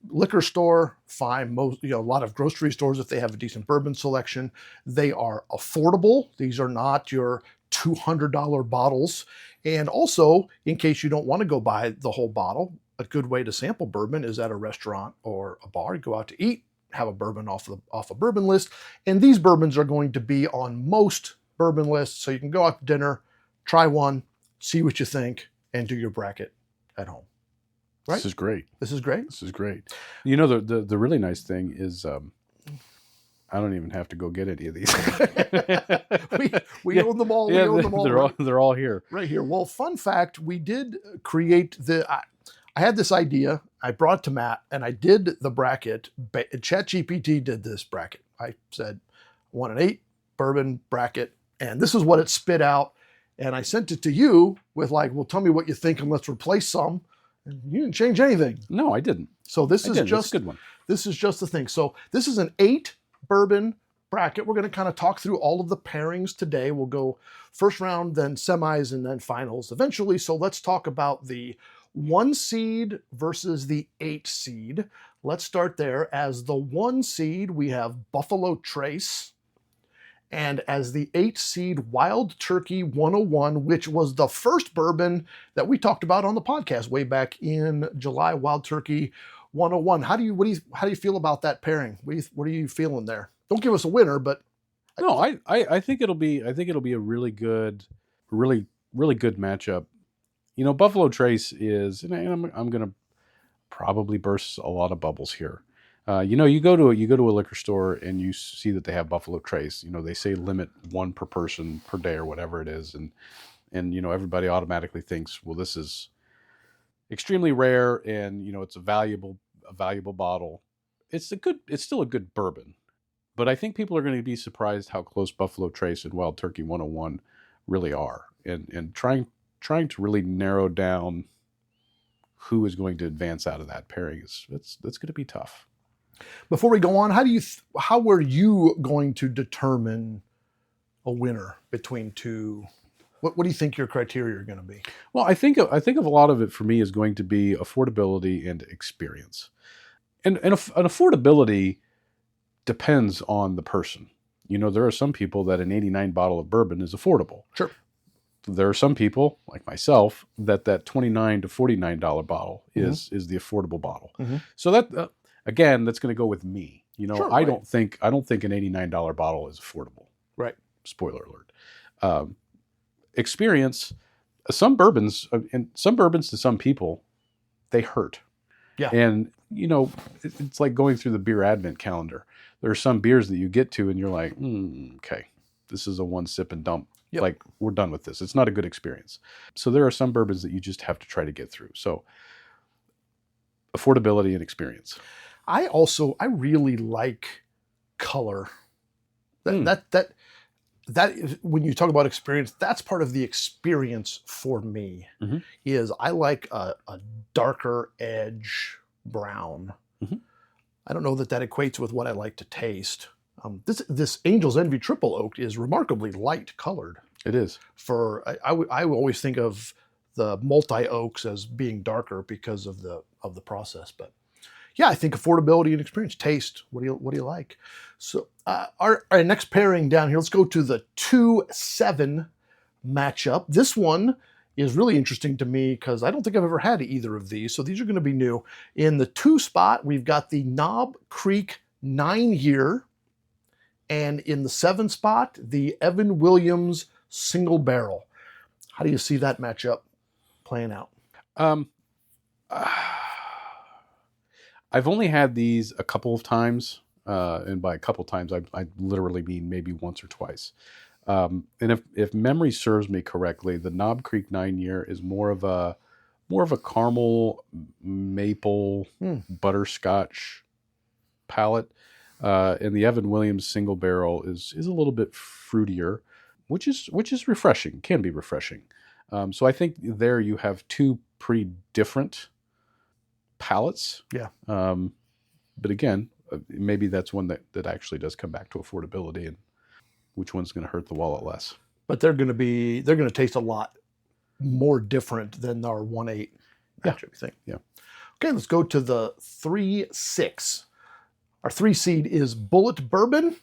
liquor store, find a lot of grocery stores if they have a decent bourbon selection. They are affordable. These are not your $200 bottles. And also, in case you don't want to go buy the whole bottle, a good way to sample bourbon is at a restaurant or a bar. You go out to eat, have a bourbon off a bourbon list. And these bourbons are going to be on most bourbon lists. So you can go out to dinner, try one, see what you think, and do your bracket at home. Right? This is great. This is great. This is great. You know, the really nice thing is I don't even have to go get any of these. we own them all. We own them all. They're all here. Right here. Well, fun fact, we did create I had this idea. I brought it to Matt, and I did the bracket. ChatGPT did this bracket. I said, I want an 8 bourbon bracket, and this is what it spit out. And I sent it to you with well, tell me what you think, and let's replace some. And you didn't change anything. No, I didn't. So this is just a good one. This is just the thing. So this is an 8 bourbon bracket. We're going to kind of talk through all of the pairings today. We'll go first round, then semis, and then finals eventually. So let's talk about the 1 seed versus the 8 seed. Let's start there. As the 1 seed, we have Buffalo Trace. And as the 8 seed, Wild Turkey 101, which was the first bourbon that we talked about on the podcast way back in July, Wild Turkey 101. How do you feel about that pairing? What are you feeling there? Don't give us a winner, but no, I think it'll be a really good matchup. You know, Buffalo Trace is, and I'm going to probably burst a lot of bubbles here. You know, you go to a liquor store and you see that they have Buffalo Trace. You know, they say limit 1 per person per day or whatever it is, and you know, everybody automatically thinks, well, this is extremely rare, and you know, it's a valuable bottle. It's still a good bourbon, but I think people are going to be surprised how close Buffalo Trace and Wild Turkey 101 really are, and trying to really narrow down who is going to advance out of that pairing that's going to be tough. Before we go on, how were you going to determine a winner between two? What do you think your criteria are going to be? Well, I think of a lot of it for me is going to be affordability and experience, and an affordability depends on the person. You know, there are some people that an 89 bottle of bourbon is affordable. Sure. There are some people like myself that $29 to $49 bottle is the affordable bottle. Mm-hmm. So that again, that's going to go with me. You know, sure, I don't think an $89 bottle is affordable. Right. Spoiler alert. Experience. Some bourbons to some people, they hurt. Yeah. And you know, it's like going through the beer advent calendar. There are some beers that you get to and you're like, okay, this is a 1 sip and dump. Yep. Like, we're done with this. It's not a good experience. So there are some bourbons that you just have to try to get through. So affordability and experience. I really like color. That is, when you talk about experience, that's part of the experience for me. Mm-hmm. Is I like a darker edge brown. Mm-hmm. I don't know that equates with what I like to taste. This Angel's Envy Triple Oak is remarkably light colored. It is. I always think of the multi oaks as being darker because of the process, but yeah, I think affordability and experience. Taste. What do you like? So our next pairing down here. Let's go to the 2-7 matchup. This one is really interesting to me because I don't think I've ever had either of these. So these are going to be new. In the 2 spot, we've got the Knob Creek 9-year. And in the 7 spot, the Evan Williams single barrel. How do you see that matchup playing out? I've only had these a couple of times. And by a couple of times, I literally mean maybe once or twice. And if memory serves me correctly, the Knob Creek 9-year is more of a caramel, maple, butterscotch palate. And the Evan Williams single barrel is a little bit fruitier, which is refreshing, can be refreshing. So I think there you have 2 pretty different palates. Yeah. But again, maybe that's one that actually does come back to affordability and which one's going to hurt the wallet less. But they're going to taste a lot more different than our 1-8 matchup, you think? Yeah. Okay, let's go to the 3-6. Our 3 seed is Bullet Bourbon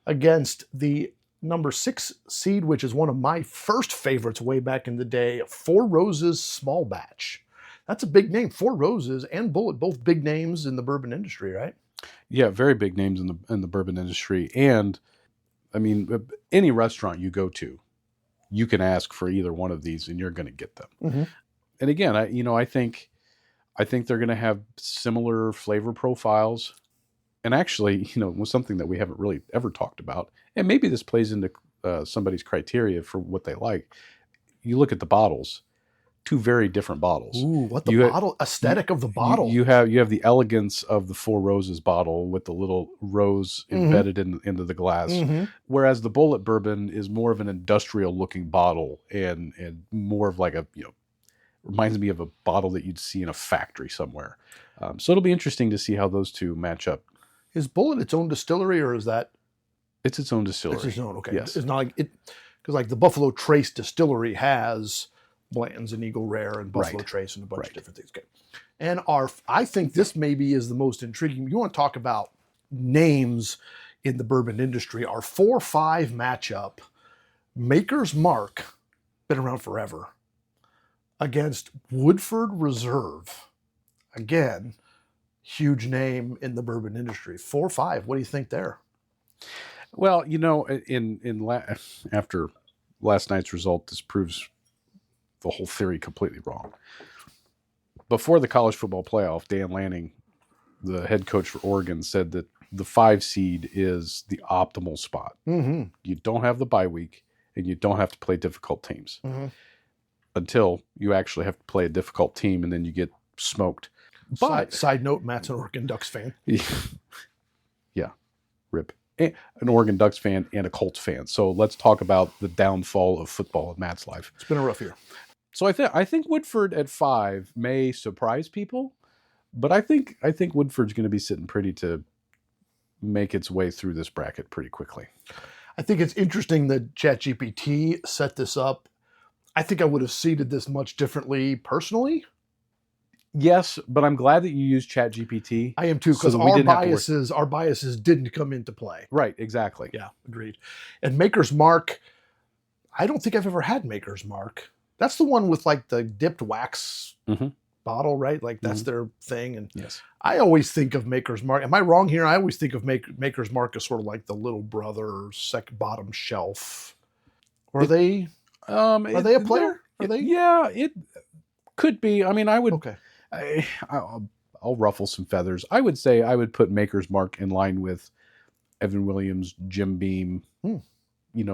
against the number 6 seed, which is one of my first favorites way back in the day, Four Roses Small Batch. That's a big name. Four Roses and Bullet, both big names in the bourbon industry, right? Yeah, very big names in the bourbon industry. And I mean, any restaurant you go to, you can ask for either one of these and you're going to get them. Mm-hmm. And again, I think they're going to have similar flavor profiles. And actually, was something that we haven't really ever talked about. And maybe this plays into somebody's criteria for what they like. You look at the bottles, 2 very different bottles. Ooh, what the bottle aesthetic of the bottle. You have the elegance of the Four Roses bottle with the little rose embedded into the glass, whereas the Bullet Bourbon is more of an industrial looking bottle and more of like reminds me of a bottle that you'd see in a factory somewhere. So it'll be interesting to see how those 2 match up. Is Bullet its own distillery, or is that? It's its own distillery. It's its own. Okay. Yes. It's not like it, because like the Buffalo Trace distillery has Blanton's and Eagle Rare and Buffalo Trace and a bunch of different things. Okay. And I think this maybe is the most intriguing. You want to talk about names in the bourbon industry. Our 4-5 matchup, Maker's Mark, been around forever, against Woodford Reserve. Again, huge name in the bourbon industry. 4-5. What do you think there? Well, after last night's result, this proves the whole theory completely wrong. Before the college football playoff, Dan Lanning, the head coach for Oregon, said that the 5 seed is the optimal spot. Mm-hmm. You don't have the bye week, and you don't have to play difficult teams until you actually have to play a difficult team, and then you get smoked. But side note, Matt's an Oregon Ducks fan. Yeah, rip. An Oregon Ducks fan and a Colts fan. So let's talk about the downfall of football in Matt's life. It's been a rough year. So I think Woodford at 5 may surprise people, but I think Woodford's going to be sitting pretty to make its way through this bracket pretty quickly. I think it's interesting that ChatGPT set this up. I think I would have seeded this much differently personally. Yes, but I'm glad that you used ChatGPT. I am too, because our biases didn't come into play. Right, exactly. Yeah, agreed. And Maker's Mark, I don't think I've ever had Maker's Mark. That's the one with like the dipped wax bottle, right? Like that's their thing. And yes, I always think of Maker's Mark. Am I wrong here? I always think of Maker's Mark as sort of like the little brother, bottom shelf. Are they a player? Are they? Yeah, it could be. I mean, I would. Okay. I'll ruffle some feathers. I would say I would put Maker's Mark in line with Evan Williams, Jim Beam.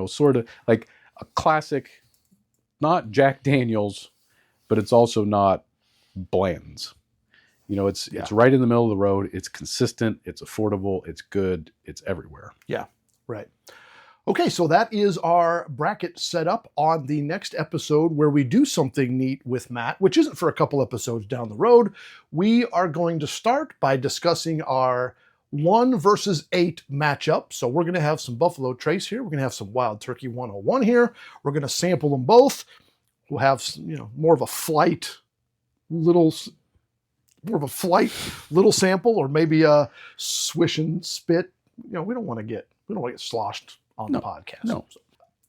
Sort of like a classic. Not Jack Daniels, but it's also not Blanton's. It's right in the middle of the road. It's consistent. It's affordable. It's good. It's everywhere. Yeah, right. Okay, so that is our bracket set up. On the next episode, where we do something neat with Matt, which isn't for a couple episodes down the road, we are going to start by discussing our 1 versus 8 matchup. So we're going to have some Buffalo Trace here. We're going to have some Wild Turkey 101 here. We're going to sample them both. We'll have more of a flight little sample, or maybe a swish and spit. We don't want to get sloshed on the podcast. No.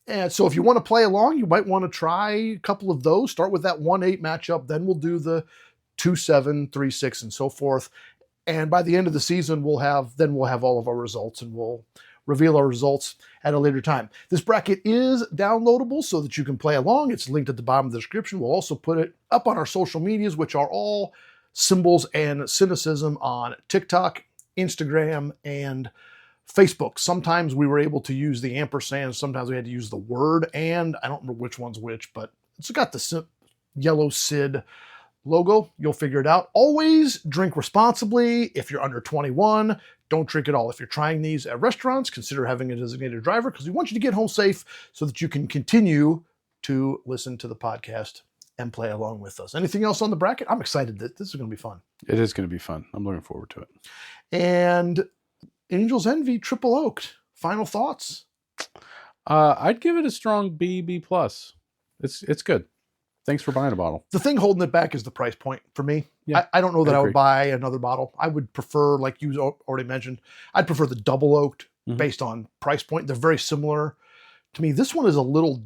And so if you want to play along, you might want to try a couple of those. Start with that 1-8 matchup. Then we'll do the 2-7, 3-6, and so forth. And by the end of the season, we'll have all of our results, and we'll reveal our results at a later time. This bracket is downloadable so that you can play along. It's linked at the bottom of the description. We'll also put it up on our social medias, which are all Cymbals and Cynicism on TikTok, Instagram, and Facebook. Sometimes we were able to use the ampersand. Sometimes we had to use the word and. I don't remember which one's which, but it's got the yellow Sid logo. You'll figure it out. Always drink responsibly. If you're under 21, don't drink at all. If you're trying these at restaurants, consider having a designated driver, because we want you to get home safe so that you can continue to listen to the podcast and play along with us. Anything else on the bracket? I'm excited that this is going to be fun. It is going to be fun. I'm looking forward to it. And Angel's Envy Triple Oaked. Final thoughts? I'd give it a strong B plus. It's good. Thanks for buying a bottle. The thing holding it back is the price point for me. Yeah, I don't know that I would agree. buy another bottle. I would prefer, like you already mentioned, I'd prefer the double oaked based on price point. They're very similar to me. This one is a little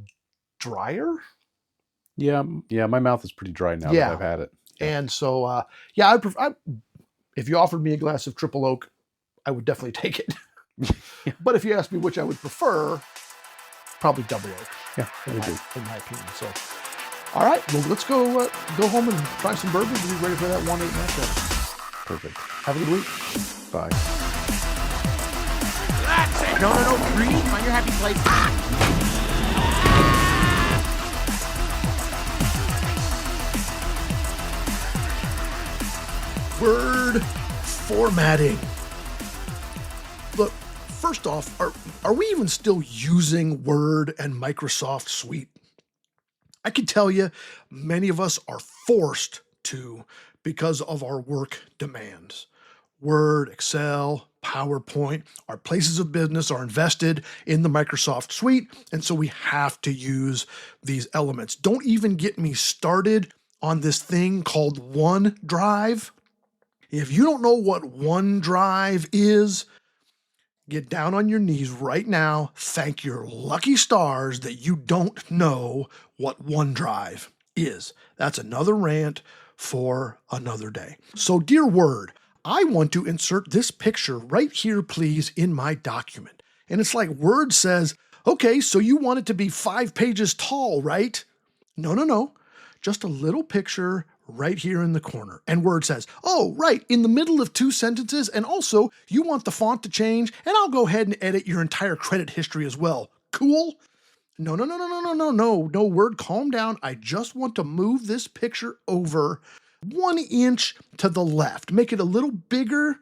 drier. Yeah, my mouth is pretty dry now that I've had it. Yeah. And so, if you offered me a glass of triple oak, I would definitely take it. Yeah. But if you asked me which I would prefer, probably double oak. Yeah, I agree. In my opinion. So, all right, well, let's go home and try some bourbon to be ready for that 1-8 matchup. Perfect. Have a good week. Bye. That's it. No. Breathe. Find your happy place. Word formatting. Look, first off, are we even still using Word and Microsoft Suite? I can tell you, many of us are forced to because of our work demands. Word, Excel, PowerPoint, our places of business are invested in the Microsoft Suite, and so we have to use these elements. Don't even get me started on this thing called OneDrive. If you don't know what OneDrive is, get down on your knees right now. Thank your lucky stars that you don't know what OneDrive is. That's another rant for another day. So, dear Word, I want to insert this picture right here, please, in my document. And it's like Word says, okay, so you want it to be 5 pages tall, right? No. Just a little picture right here in the corner. And Word says, oh, right, in the middle of 2 sentences, and also you want the font to change, and I'll go ahead and edit your entire credit history as well. Cool? No, Word, calm down. I just want to move this picture over 1 inch to the left. Make it a little bigger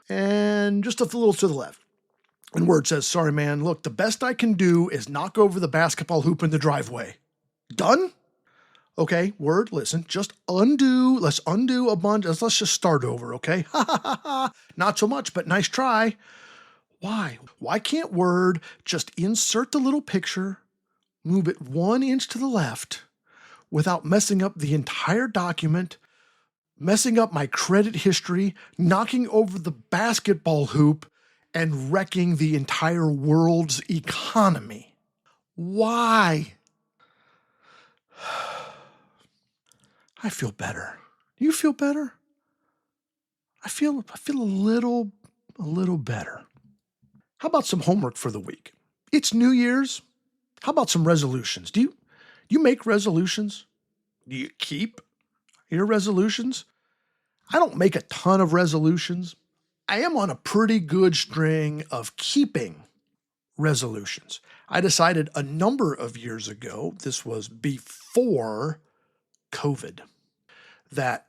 and just a little to the left. And Word says, sorry, man, look, the best I can do is knock over the basketball hoop in the driveway. Done? Okay, Word, listen, just let's undo a bunch, let's just start over, okay? Not so much, but nice try. Why? Why can't Word just insert the little picture, move it 1 inch to the left, without messing up the entire document, messing up my credit history, knocking over the basketball hoop, and wrecking the entire world's economy? Why? I feel better. Do you feel better? I feel a little better. How about some homework for the week? It's New Year's. How about some resolutions? Do you make resolutions? Do you keep your resolutions? I don't make a ton of resolutions. I am on a pretty good string of keeping resolutions. I decided a number of years ago, this was before COVID, that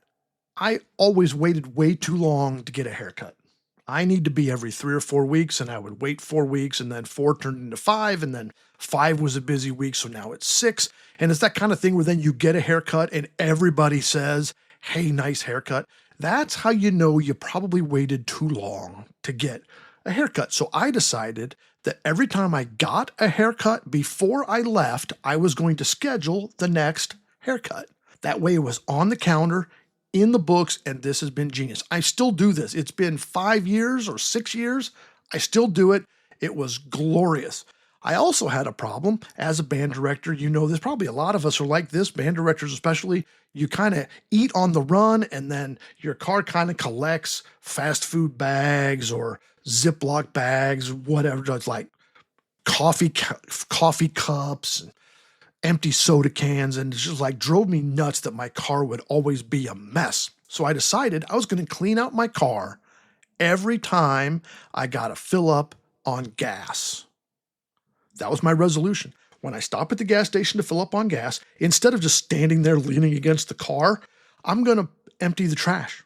I always waited way too long to get a haircut. I need to be every 3 or 4 weeks, and I would wait 4 weeks, and then 4 turned into 5, and then 5 was a busy week, so now it's 6. And it's that kind of thing where then you get a haircut and everybody says, hey, nice haircut. That's how you know you probably waited too long to get a haircut. So I decided that every time I got a haircut before I left, I was going to schedule the next haircut. That way it was on the counter, in the books, and this has been genius. I still do this. It's been 5 years or 6 years. I still do it. It was glorious. I also had a problem as a band director. You know, there's probably a lot of us are like this, band directors especially. You kind of eat on the run, and then your car kind of collects fast food bags or Ziploc bags, whatever. It's like coffee cups and empty soda cans, and it just like drove me nuts that my car would always be a mess. So I decided I was going to clean out my car every time I got to fill up on gas. That was my resolution. When I stop at the gas station to fill up on gas, instead of just standing there leaning against the car, I'm going to empty the trash.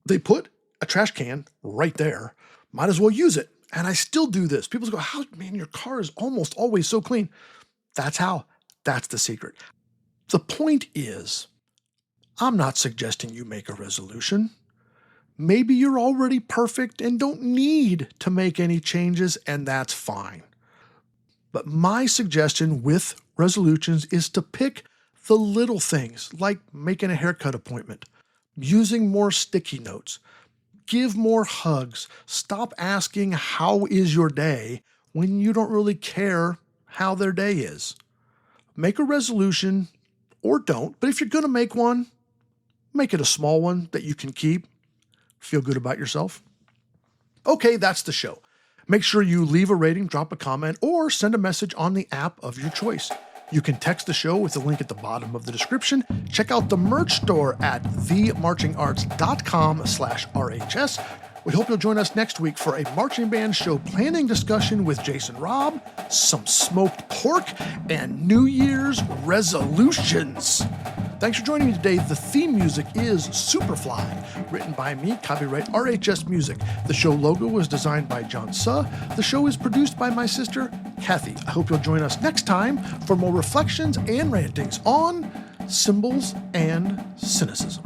They put a trash can right there. Might as well use it. And I still do this. People go, man, your car is almost always so clean. That's how. That's the secret. The point is, I'm not suggesting you make a resolution. Maybe you're already perfect and don't need to make any changes, and that's fine. But my suggestion with resolutions is to pick the little things, like making a haircut appointment, using more sticky notes, give more hugs, stop asking how is your day when you don't really care how their day is. Make a resolution, or don't, but if you're going to make one, make it a small one that you can keep. Feel good about yourself. Okay, that's the show. Make sure you leave a rating, drop a comment, or send a message on the app of your choice. You can text the show with the link at the bottom of the description. Check out the merch store at themarchingarts.com/RHS. We hope you'll join us next week for a marching band show planning discussion with Jason Robb, some smoked pork, and New Year's resolutions. Thanks for joining me today. The theme music is Superfly, written by me, copyright RHS Music. The show logo was designed by John Suh. The show is produced by my sister, Kathy. I hope you'll join us next time for more reflections and rantings on Cymbals and Cynicism.